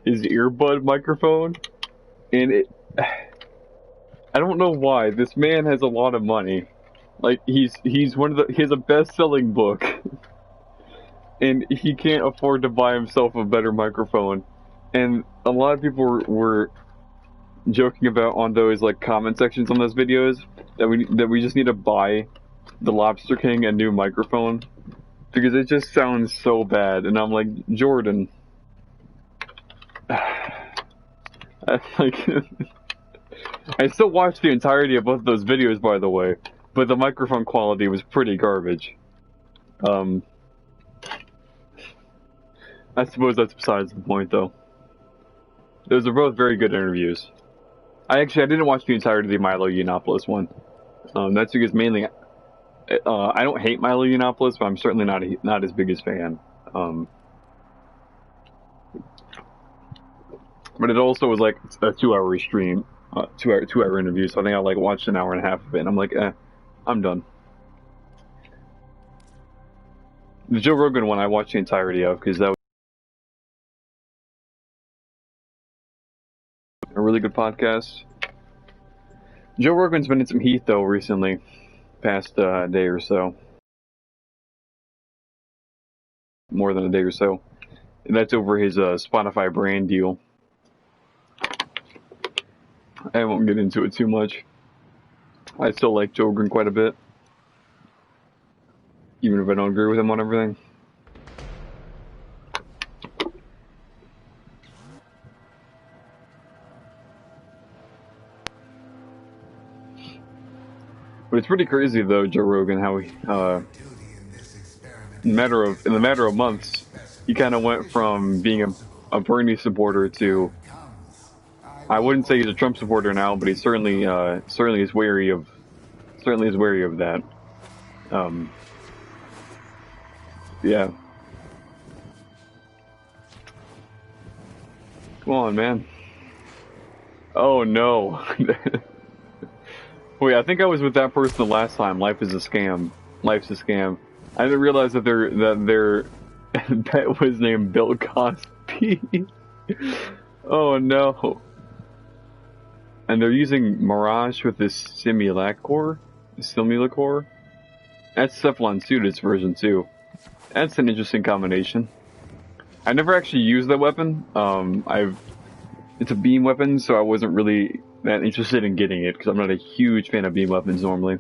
his earbud microphone, and I don't know why. This man has a lot of money. Like he has a best-selling book, and he can't afford to buy himself a better microphone. And a lot of people were joking about on those like comment sections on those videos that we just need to buy the Lobster King a new microphone because it just sounds so bad. And I'm like, Jordan, I still watched the entirety of both of those videos, by the way. But the microphone quality was pretty garbage. I suppose that's besides the point, though. Those are both very good interviews. I didn't watch the entirety of the Milo Yiannopoulos one. That's because mainly, I don't hate Milo Yiannopoulos, but I'm certainly not his biggest fan. But it also was like a 2-hour stream, 2-hour interview. So I think I like watched an hour and a half of it, and I'm like, I'm done. The Joe Rogan one I watched the entirety of because that was a really good podcast. Joe Rogan's been in some heat though recently, past day or so. More than a day or so. And that's over his Spotify brand deal. I won't get into it too much. I still like Joe Rogan quite a bit. Even if I don't agree with him on everything. But it's pretty crazy though, Joe Rogan, how he, in the matter of months, he kind of went from being a Bernie supporter to, I wouldn't say he's a Trump supporter now, but he certainly is wary of that. Yeah. Come on, man. Oh no. Wait, I think I was with that person the last time. Life is a scam. Life's a scam. I didn't realize that their pet was named Bill Cosby. Oh no. And they're using Mirage with this Simulacor. That's Cephalon Suitus version 2. That's an interesting combination. I never actually used that weapon. It's a beam weapon, so I wasn't really that interested in getting it, because I'm not a huge fan of beam weapons normally.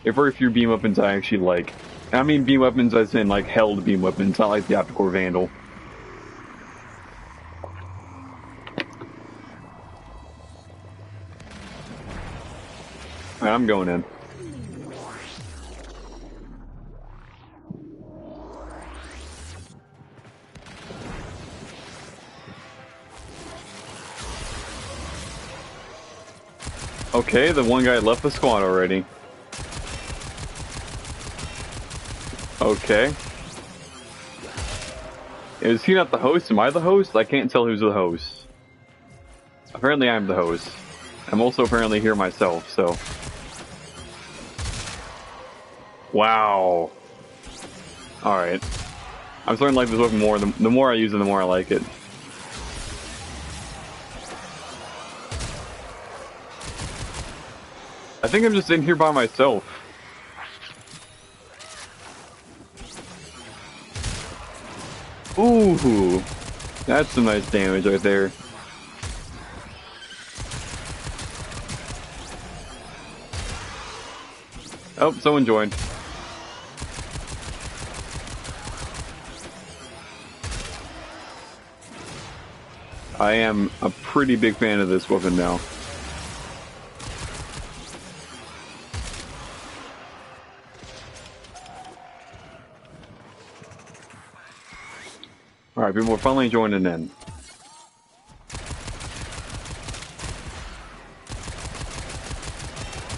There are very few beam weapons I actually like. And I mean beam weapons as in, like, held beam weapons, not like the Opticore Vandal. Alright, I'm going in. Okay, the one guy left the squad already. Okay. Is he not the host? Am I the host? I can't tell who's the host. Apparently I'm the host. I'm also apparently here myself, so... Wow. Alright. I'm starting to like this weapon more. The more I use it, the more I like it. I think I'm just in here by myself. Ooh, that's some nice damage right there. Oh, someone joined. I am a pretty big fan of this weapon now. Alright, people are finally joining in.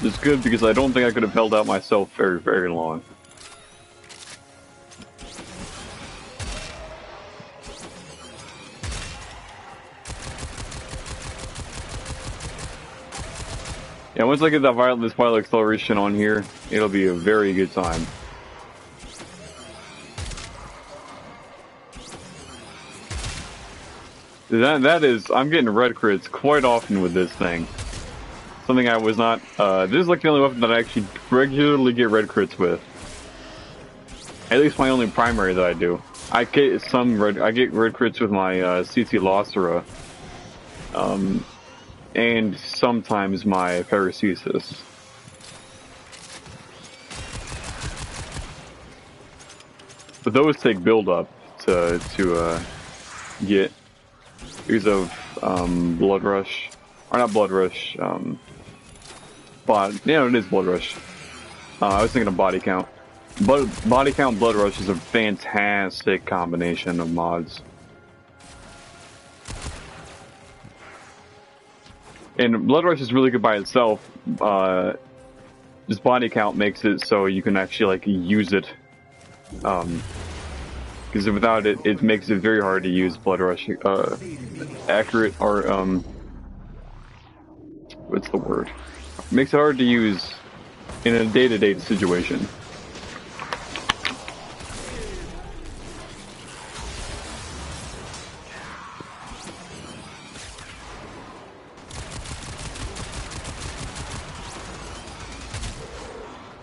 It's good because I don't think I could have held out myself very, very long. Yeah, once I get that this violet acceleration on here, it'll be a very good time. That is, I'm getting red crits quite often with this thing. Something I was not, this is like the only weapon that I actually regularly get red crits with. At least my only primary that I do. I get red crits with my, CC Locera. And sometimes my Paracesis. But those take build up to get. Because of Blood Rush, or not Blood Rush, it is Blood Rush. I was thinking of Body Count. But Body Count Blood Rush is a fantastic combination of mods. And Blood Rush is really good by itself. Just Body Count makes it so you can actually like use it. Because without it, it makes it very hard to use Blood Rush, accurate, or, what's the word? It makes it hard to use in a day-to-day situation.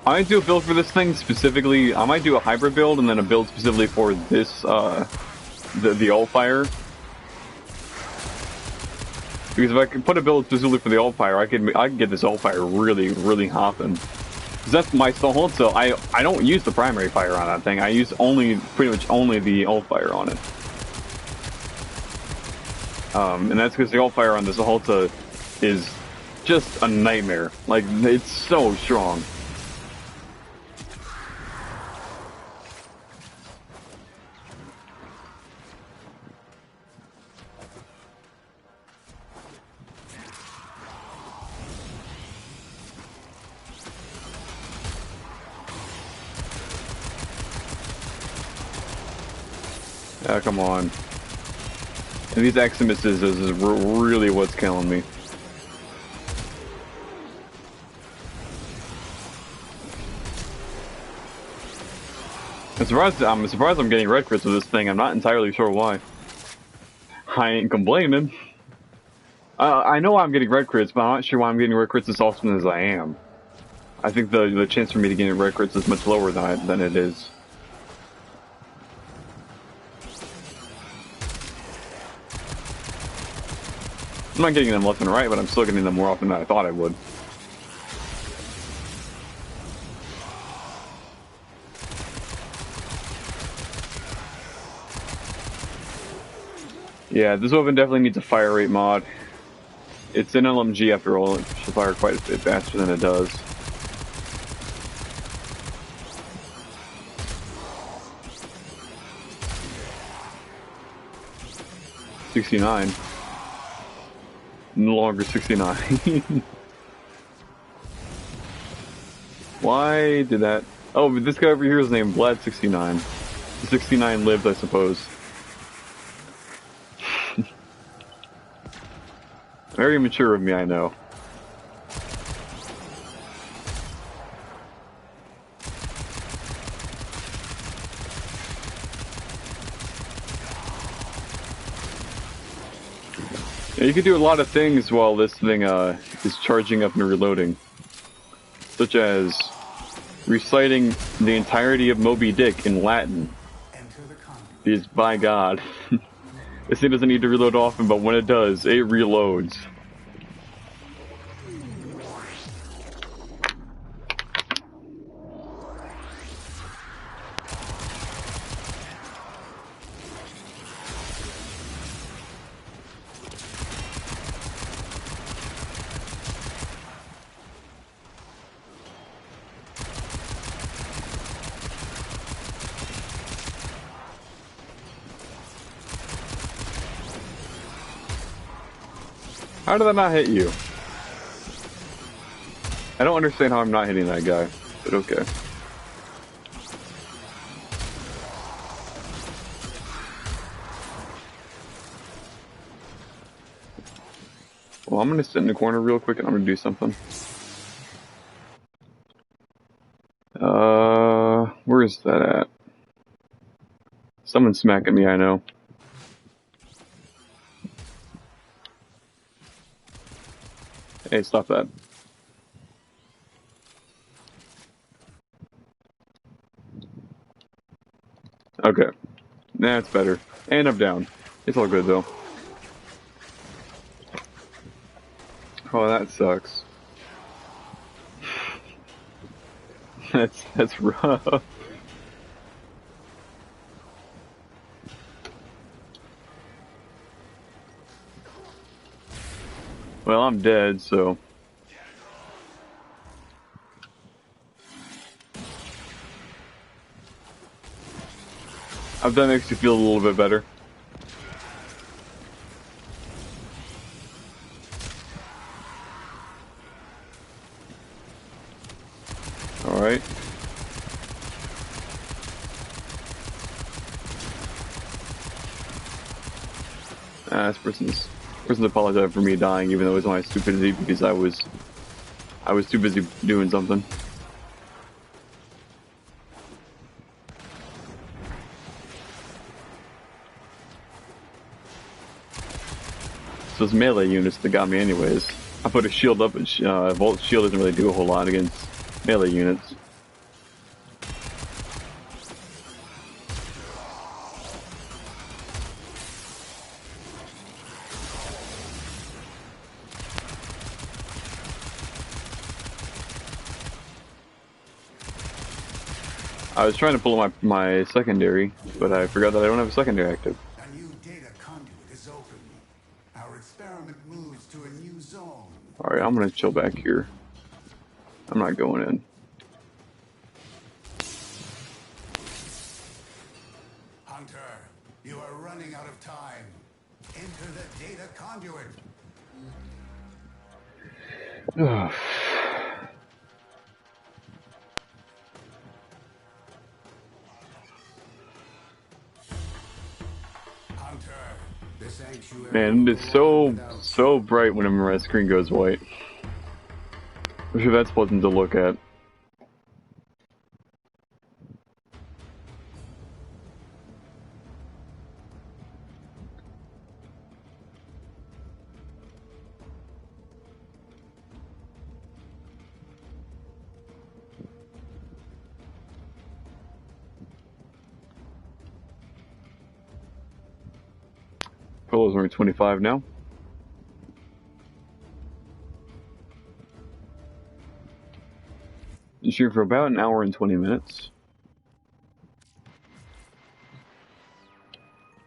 I might do a build for this thing specifically. I might do a hybrid build and then a build specifically for this, the Alt-Fire. Because if I could put a build specifically for the Alt-Fire, I could get this Alt-Fire really, really hopping. Because that's my Hulta. I don't use the primary fire on that thing. I use pretty much only the Alt-Fire on it. And that's because the Alt-Fire on this Hulta is just a nightmare. Like, it's so strong. Yeah, come on. And these Eximuses is really what's killing me. I'm surprised I'm getting red crits with this thing. I'm not entirely sure why. I ain't complaining. I know I'm getting red crits, but I'm not sure why I'm getting red crits as often as I am. I think the chance for me to get red crits is much lower than it is. I'm not getting them left and right, but I'm still getting them more often than I thought I would. Yeah, this weapon definitely needs a fire rate mod. It's an LMG after all, it should fire quite a bit faster than it does. 69. No longer 69. Why did that? Oh, but this guy over here is named Vlad69. 69 lived, I suppose. Very mature of me, I know. Yeah, you can do a lot of things while this thing is charging up and reloading. Such as reciting the entirety of Moby Dick in Latin. Because, by God, this thing doesn't need to reload often, but when it does, it reloads. How did that not hit you? I don't understand how I'm not hitting that guy, but okay. Well, I'm gonna sit in the corner real quick and I'm gonna do something. Where is that at? Someone's smacking me, I know. Hey, stop that. Okay. That's better. And I'm down. It's all good, though. Oh, that sucks. That's rough. Well, I'm dead, so... I've done makes you feel a little bit better. Alright. This person's apologized for me dying, even though it was my stupidity because I was too busy doing something. So it's melee units that got me anyways. I put a shield up, and Volt shield doesn't really do a whole lot against melee units. I was trying to pull up my secondary, but I forgot that I don't have a secondary active. A new data conduit is open. Our experiment moves to a new zone. Alright, I'm gonna chill back here. I'm not going in. Hunter, you are running out of time. Enter the data conduit. Hunter, the sanctuary. Man, it's so bright whenever my screen goes white. I'm sure that's pleasant to look at. Polo's only 25 now. Shoot for about an hour and 20 minutes.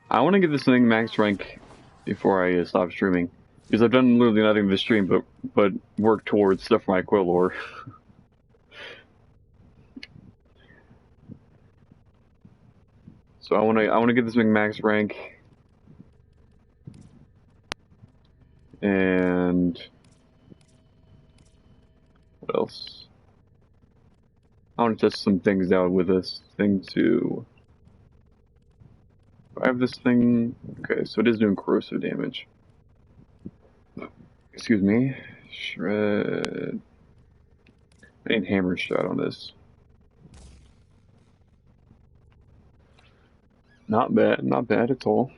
I want to get this thing max rank before I stop streaming, because I've done literally nothing to stream but work towards stuff for my Quill lore. So I want to get this thing max rank. And what else? I want to test some things out with this thing too. I have this thing. Okay, so it is doing corrosive damage. Excuse me. Shred. I need hammer shot on this. Not bad, not bad at all.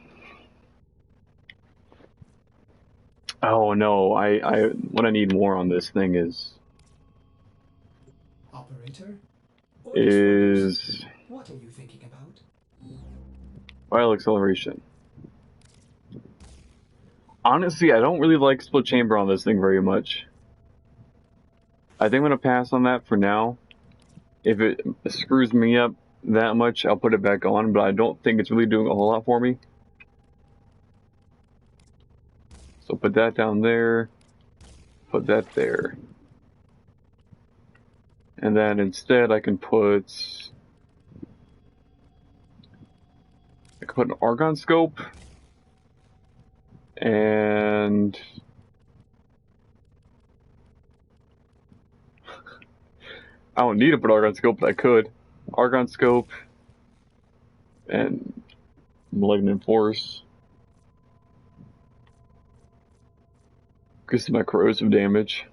Oh no, what I need more on this thing Operator? is What are you thinking about? vital acceleration. Honestly, I don't really like split chamber on this thing very much. I think I'm gonna pass on that for now. If it screws me up that much, I'll put it back on, but I don't think it's really doing a whole lot for me. So put that down there, put that there. And then instead I can put an argon scope and I don't need to put argon scope, but I could. Argon scope and malignant force. Increases my corrosive damage.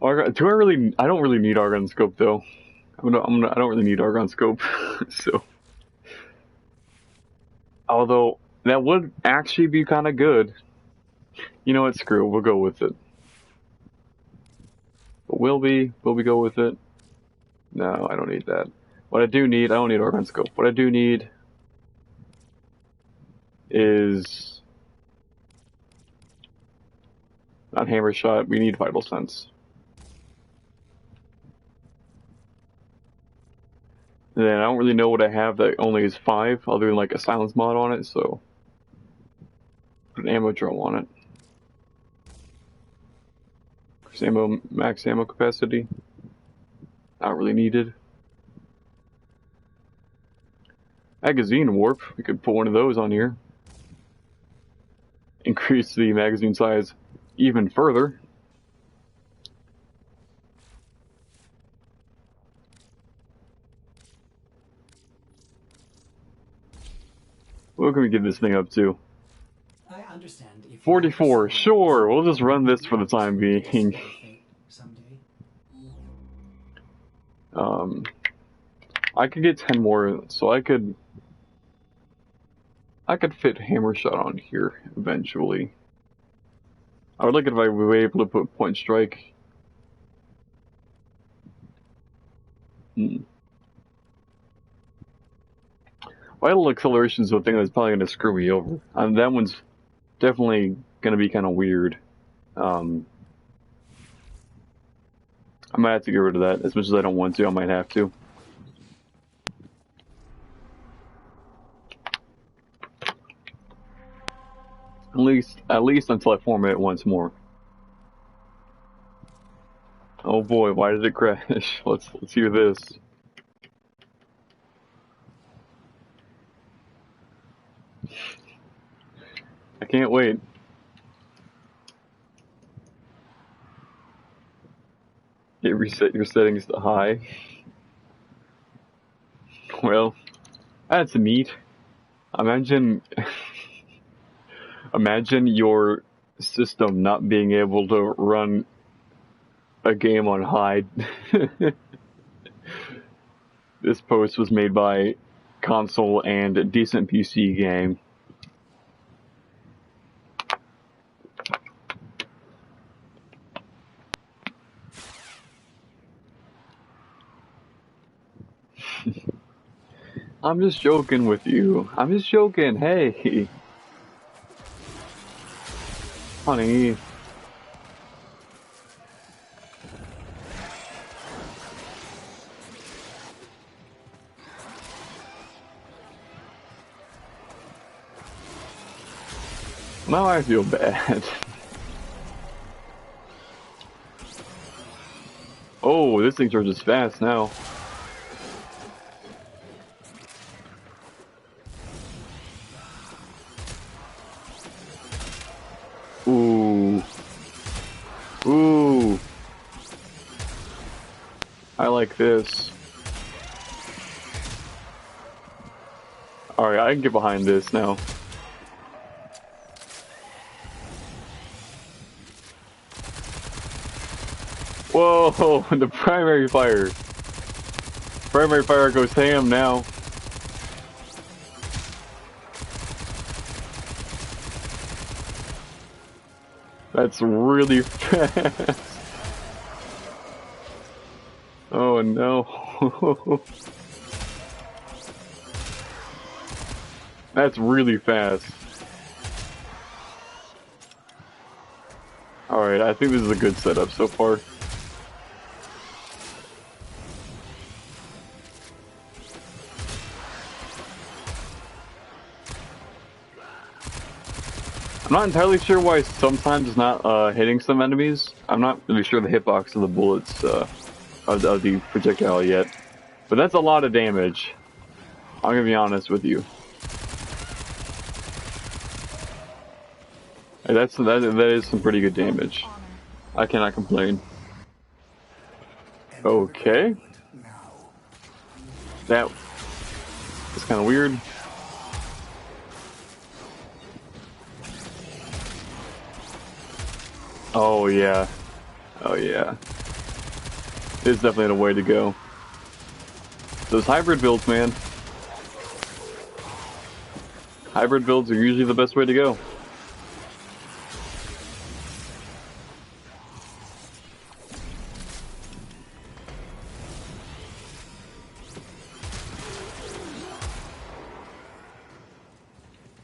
Argon, I don't really need argon scope though. I don't really need argon scope. So, although that would actually be kind of good. You know what? Screw it. We'll go with it. But will we go with it? No, I don't need that. What I don't need argon scope. What I do need is not hammer shot. We need vital sense. And then I don't really know what I have that only is 5, other than like a silence mod on it, so put an ammo drum on it. Max ammo capacity. Not really needed. Magazine warp. We could put one of those on here. Increase the magazine size even further. What can we get this thing up to? I understand if 44, sure, we'll just run this for the time being. Someday. I could get 10 more, so I could fit hammer shot on here eventually. I would like it if I were able to put point strike. Vital acceleration is the thing that's probably going to screw me over. That one's definitely going to be kind of weird. I might have to get rid of that. As much as I don't want to, I might have to. At least until I format it once more. Oh boy, why did it crash? Let's hear this. I can't wait. Reset your settings to high. Well, that's neat. Imagine your system not being able to run a game on high. This post was made by console and a decent PC game. I'm just joking with you. I'm just joking. Hey. Honey. Now I feel bad. Oh, this thing charges fast now. like this. Alright, I can get behind this now. Whoa, the primary fire. Primary fire goes ham now. That's really fast. Oh no. That's really fast. Alright, I think this is a good setup so far. I'm not entirely sure why sometimes it's not hitting some enemies. I'm not really sure the hitbox of the bullets of the projectile yet. But that's a lot of damage. I'm gonna be honest with you. Hey, that is some pretty good damage. I cannot complain. Okay. That is kind of weird. Oh yeah. Oh yeah. This is definitely the way to go. Those hybrid builds, man. Hybrid builds are usually the best way to go.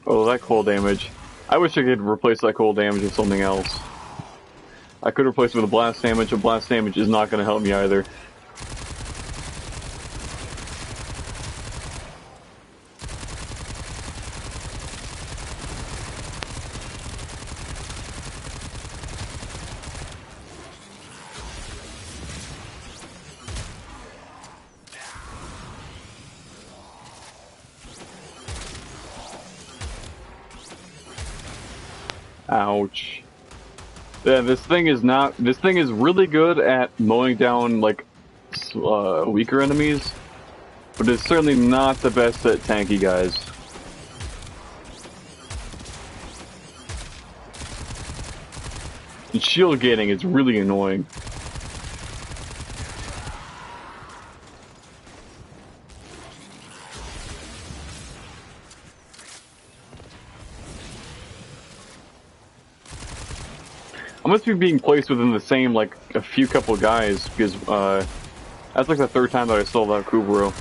Oh, that cold damage. I wish I could replace that cold damage with something else. I could replace it with a blast damage, but blast damage is not going to help me either. Ouch. Yeah, this thing is really good at mowing down, like, weaker enemies, but it's certainly not the best at tanky guys. And shield gating is really annoying. I must be being placed within the same, like, a few couple guys, because, that's like the third time that I stole that Kuburo.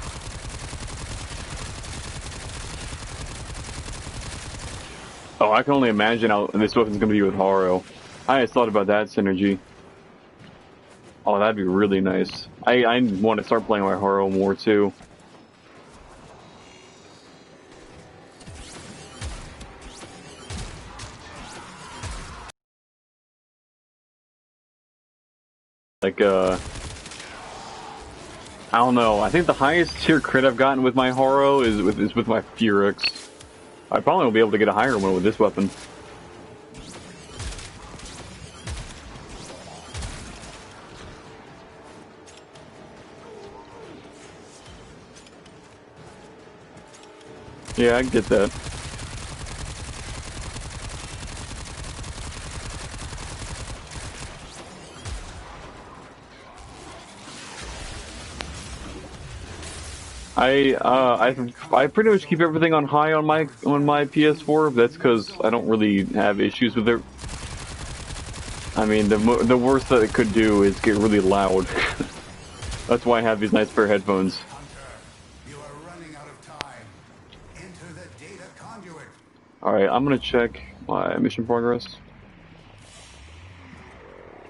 Oh, I can only imagine how this weapon's gonna be with Haro. I just thought about that synergy. Oh, that'd be really nice. I want to start playing my Haro more, too. Like, I don't know. I think the highest tier crit I've gotten with my Haro is with my Furix. I probably won't be able to get a higher one with this weapon. Yeah, I get that. I pretty much keep everything on high on my PS4. That's because I don't really have issues with it. I mean, the worst that it could do is get really loud. That's why I have these nice pair of headphones. You are running out of time. Enter the data conduit. All right, I'm gonna check my mission progress.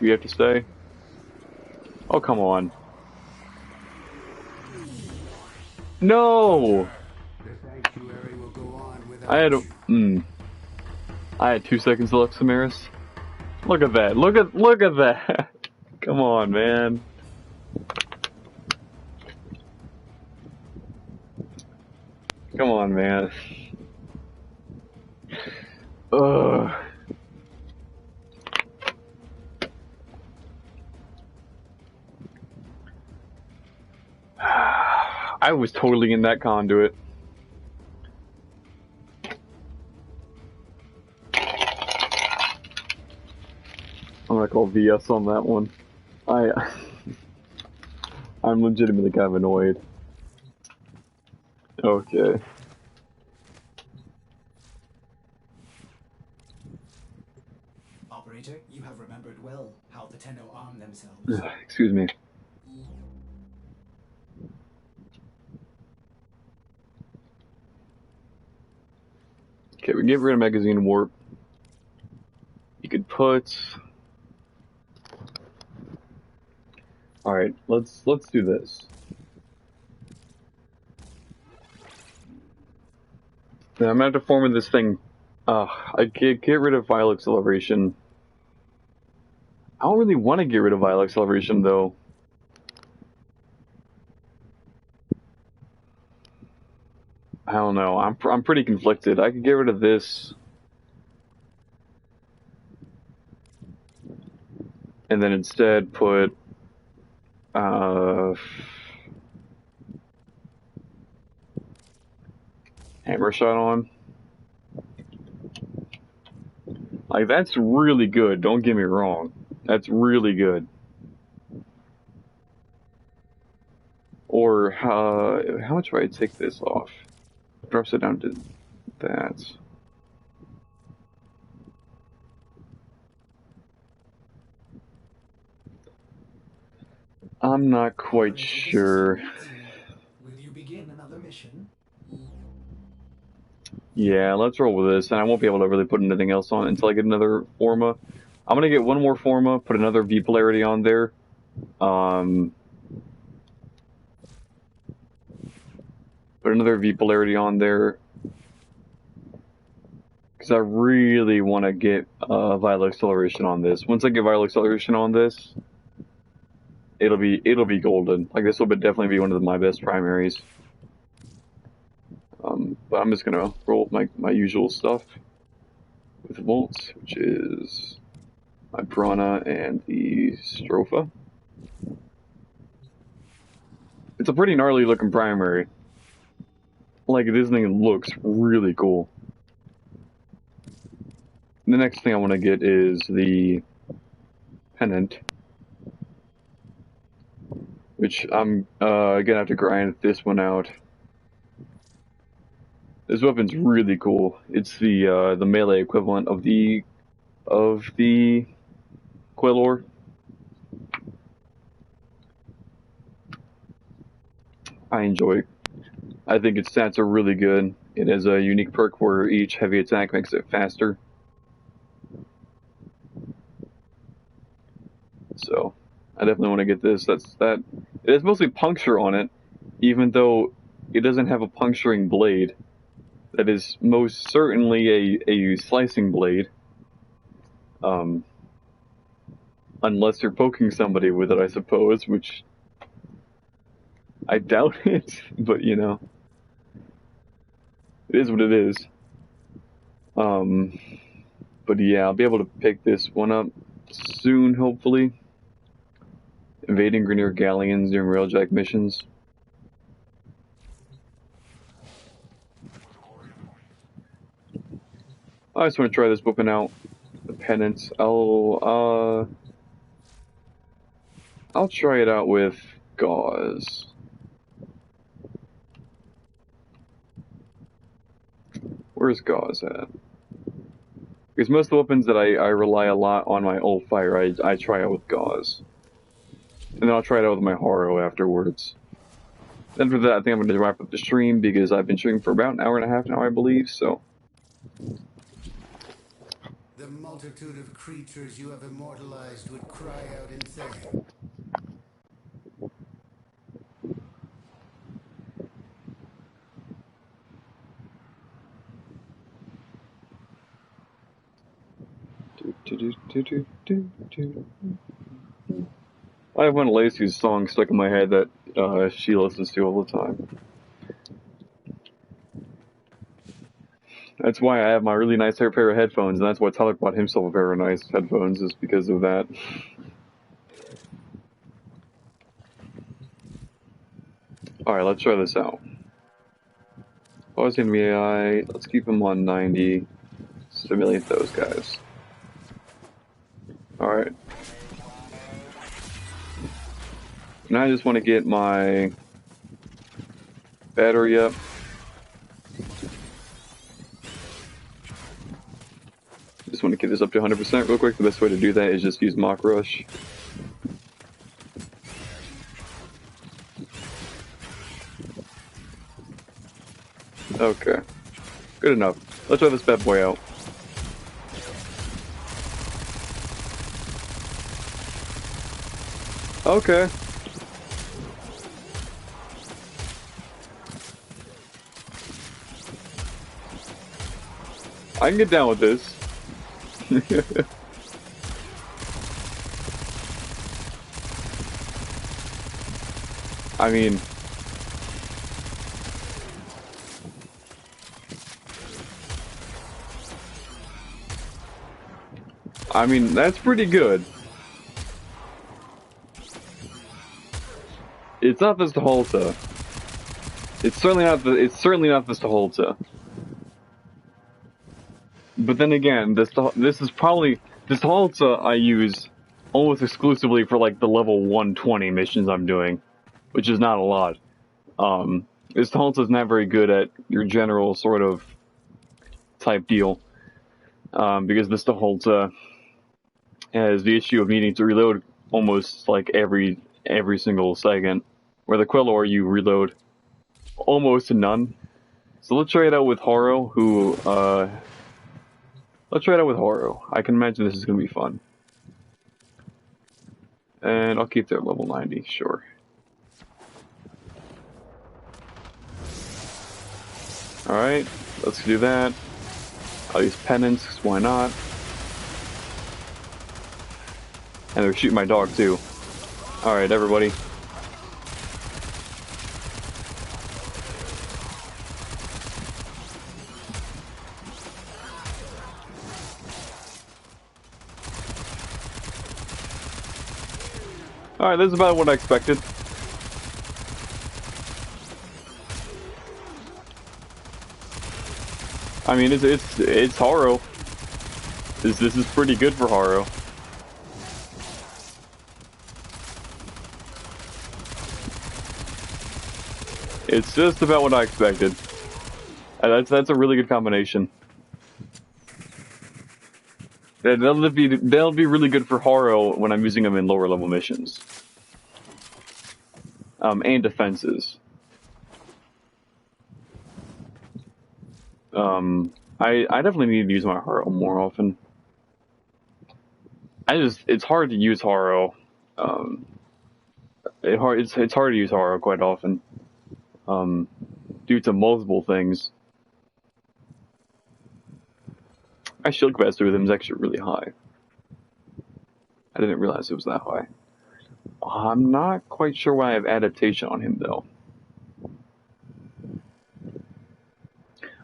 We have to stay. Oh, come on. No! The sanctuary will go on without I had 2 seconds left, Samaris. Look at that. Look at that. Come on, man. Come on, man. Ugh. I was totally in that conduit. I'm gonna call VS on that one. I'm legitimately kind of annoyed. Okay. Operator, you have remembered well how the Tenno arm themselves. Excuse me. Okay, we can get rid of magazine warp. You could put. All right, let's do this. Now, I'm gonna have to form this thing. I get rid of vial acceleration. I don't really want to get rid of vial acceleration though. I don't know. I'm pretty conflicted. I could get rid of this, and then instead put hammer shot on. Like, that's really good. Don't get me wrong. That's really good. Or how much would I take this off? Drops it down to that. I'm not quite sure. Will you begin another mission? Yeah, let's roll with this, and I won't be able to really put anything else on until I get another Forma. I'm gonna get one more Forma, put another V polarity on there. Put another V polarity on there. Because I really want to get vial acceleration on this. Once I get vial acceleration on this, it'll be golden. Like, this will definitely be one of my best primaries. But I'm just gonna roll my usual stuff with Volts, which is my Piranha and the Stropha. It's a pretty gnarly looking primary. Like, this thing looks really cool. The next thing I want to get is the Pennant, which I'm gonna have to grind this one out. This weapon's really cool. It's the melee equivalent of the Quilor. I enjoy it. I think its stats are really good. It has a unique perk where each heavy attack makes it faster. So I definitely want to get this. It has mostly puncture on it, even though it doesn't have a puncturing blade. That is most certainly a slicing blade. Unless you're poking somebody with it, I suppose, which I doubt it, but you know, it is what it is. But yeah, I'll be able to pick this one up soon, hopefully. Invading Grineer Galleons during Railjack missions. I just want to try this weapon out. The Penance. I'll try it out with Gauze. Where's Gauze at? Because most of the weapons that I rely a lot on my ult fire, I try out with Gauze. And then I'll try it out with my Haro afterwards. Then for that, I think I'm going to wrap up the stream because I've been streaming for about an hour and a half now, I believe, so. The multitude of creatures you have immortalized would cry out insane. I have one of Lacey's songs stuck in my head that she listens to all the time. That's why I have my really nice pair of headphones, and that's why Tyler bought himself a pair of nice headphones, is because of that. Alright, let's try this out. Pause in AI, let's keep him on 90. Simulate those guys. Alright. Now I just want to get my battery up. Just want to get this up to 100% real quick. The best way to do that is just use Mach Rush. Okay. Good enough. Let's try this bad boy out. Okay. I can get down with this. I mean... that's pretty good. It's not the Staholta. It's certainly not the Staholta. But then again, this is probably the Staholta I use almost exclusively for like the level 120 missions I'm doing, which is not a lot. This Staholta is not very good at your general sort of type deal, because the Staholta has the issue of needing to reload almost like every single second, where the Quelor you reload almost to none. So let's try it out with Haro, who let's try it out with Haro. I can imagine this is going to be fun. And I'll keep that level 90, sure. Alright, let's do that. I'll use penance, 'cause why not? And they're shooting my dog too. Alright, everybody. Alright, this is about what I expected. I mean, it's Haro. This is pretty good for Haro. It's just about what I expected. And that's a really good combination. That'll be really good for Haro when I'm using them in lower level missions. And defenses. I definitely need to use my Haro more often. It's hard to use Haro. It's hard to use Haro quite often. Due to multiple things. My shield capacity with him is actually really high. I didn't realize it was that high. I'm not quite sure why I have adaptation on him though.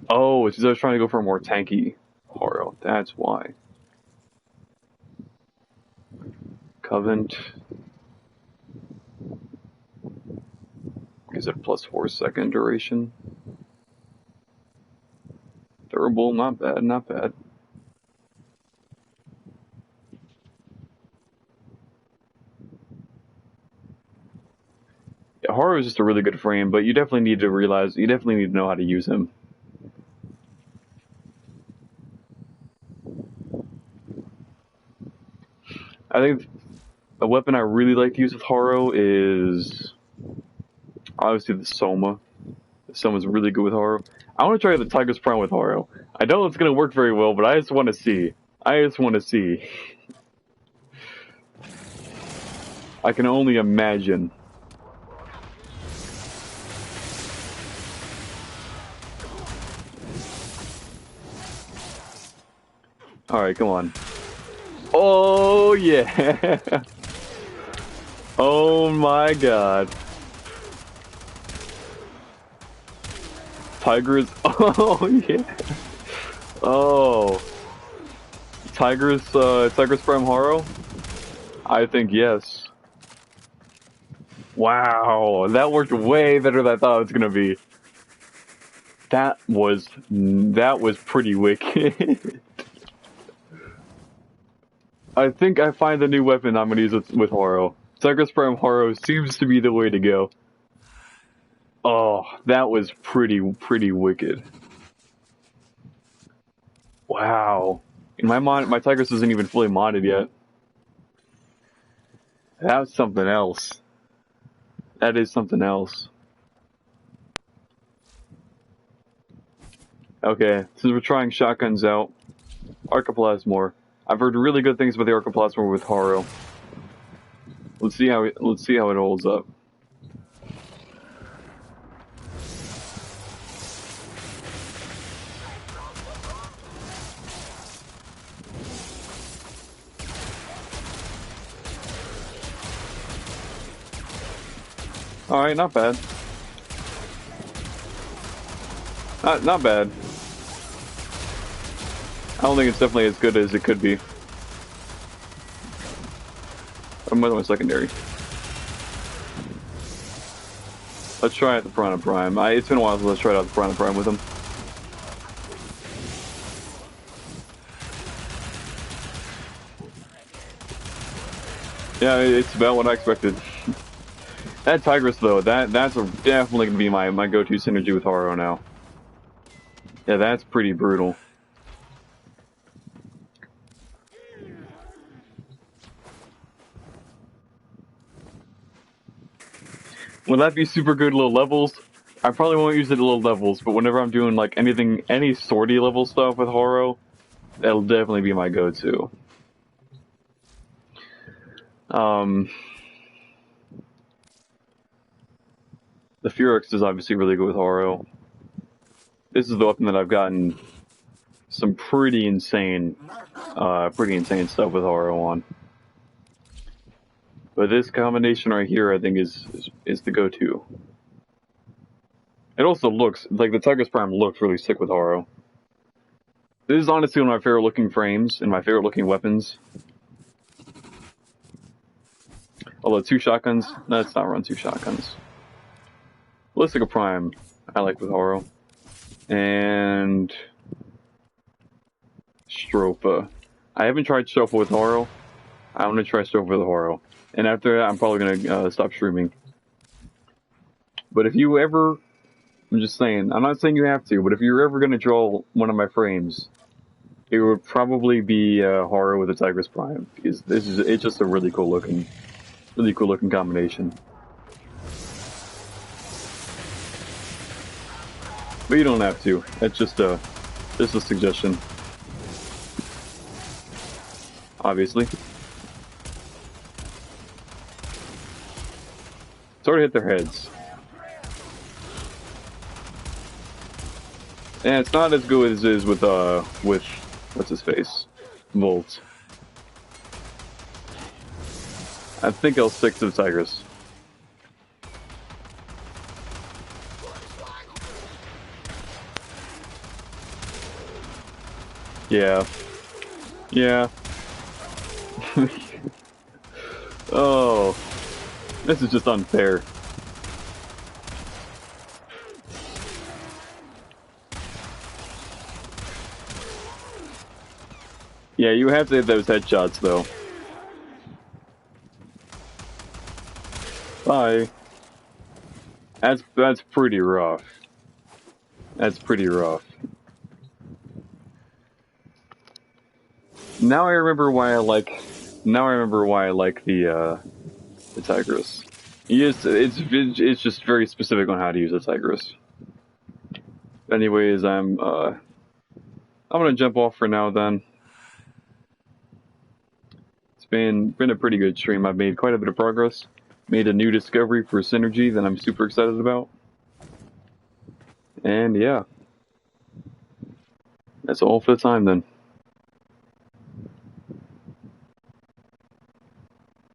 Oh, it's because I was trying to go for a more tanky Haro. That's why. Covenant. Is it +4 second duration? Durable, not bad, not bad. Yeah, Haro is just a really good frame, but you definitely need to know how to use him. I think a weapon I really like to use with Haro is obviously the Soma. The Soma's really good with Haro. I want to try the Tiger's Prime with Haro. I know it's going to work very well, but I just want to see. I can only imagine. Alright, come on. Oh, yeah! Oh my god. Tigers, oh yeah. Oh. Tiger's Prime Haro? I think yes. Wow, that worked way better than I thought it was gonna be. That was pretty wicked. I think I find the new weapon I'm gonna use with Horo. Tigress Prime Horo seems to be the way to go. Oh, that was pretty wicked. Wow. And my Tigress isn't even fully modded yet. That's something else. That is something else. Okay, since we're trying shotguns out, Arcoplasmor. I've heard really good things about the Arcoplasmor with Haro. Let's see how it holds up. Alright, not bad. Not bad. I don't think it's definitely as good as it could be. I'm with my secondary. Let's try out the Piranha Prime. It's been a while since let's try out the Piranha Prime with him. Yeah, it's about what I expected. That Tigress though, that's definitely gonna be my go-to synergy with Haro now. Yeah, that's pretty brutal. Will that be super good low levels? I probably won't use it at low levels, but whenever I'm doing like any sortie level stuff with Haro, that'll definitely be my go-to. The Furex is obviously really good with Haro. This is the weapon that I've gotten some pretty insane stuff with Haro on. But this combination right here, I think, is the go-to. It also looks like the Tigress Prime looks really sick with Haro. This is honestly one of my favorite looking frames and my favorite looking weapons. Although 2 shotguns, let's not run 2 shotguns. Ballistica Prime, I like with Haro. And Strofa. I haven't tried Strofa with Haro. I'm gonna try Strofa with Haro. And after that, I'm probably gonna stop streaming. But if you ever, I'm just saying, I'm not saying you have to, but if you're ever gonna draw one of my frames, it would probably be Haro with a Tigress Prime, because it's just a really cool looking combination. But you don't have to. That's just a suggestion. Obviously. Sort of hit their heads. And it's not as good as it is with what's his face? Volt. I think I'll stick to the Tigress. Yeah. Yeah. Oh. This is just unfair. Yeah, you have to hit those headshots though. Bye. That's pretty rough. That's pretty rough. Now I remember why I like the Tigress. It's just very specific on how to use a Tigress. Anyways, I'm gonna jump off for now then. It's been a pretty good stream. I've made quite a bit of progress. Made a new discovery for Synergy that I'm super excited about. And yeah. That's all for the time then.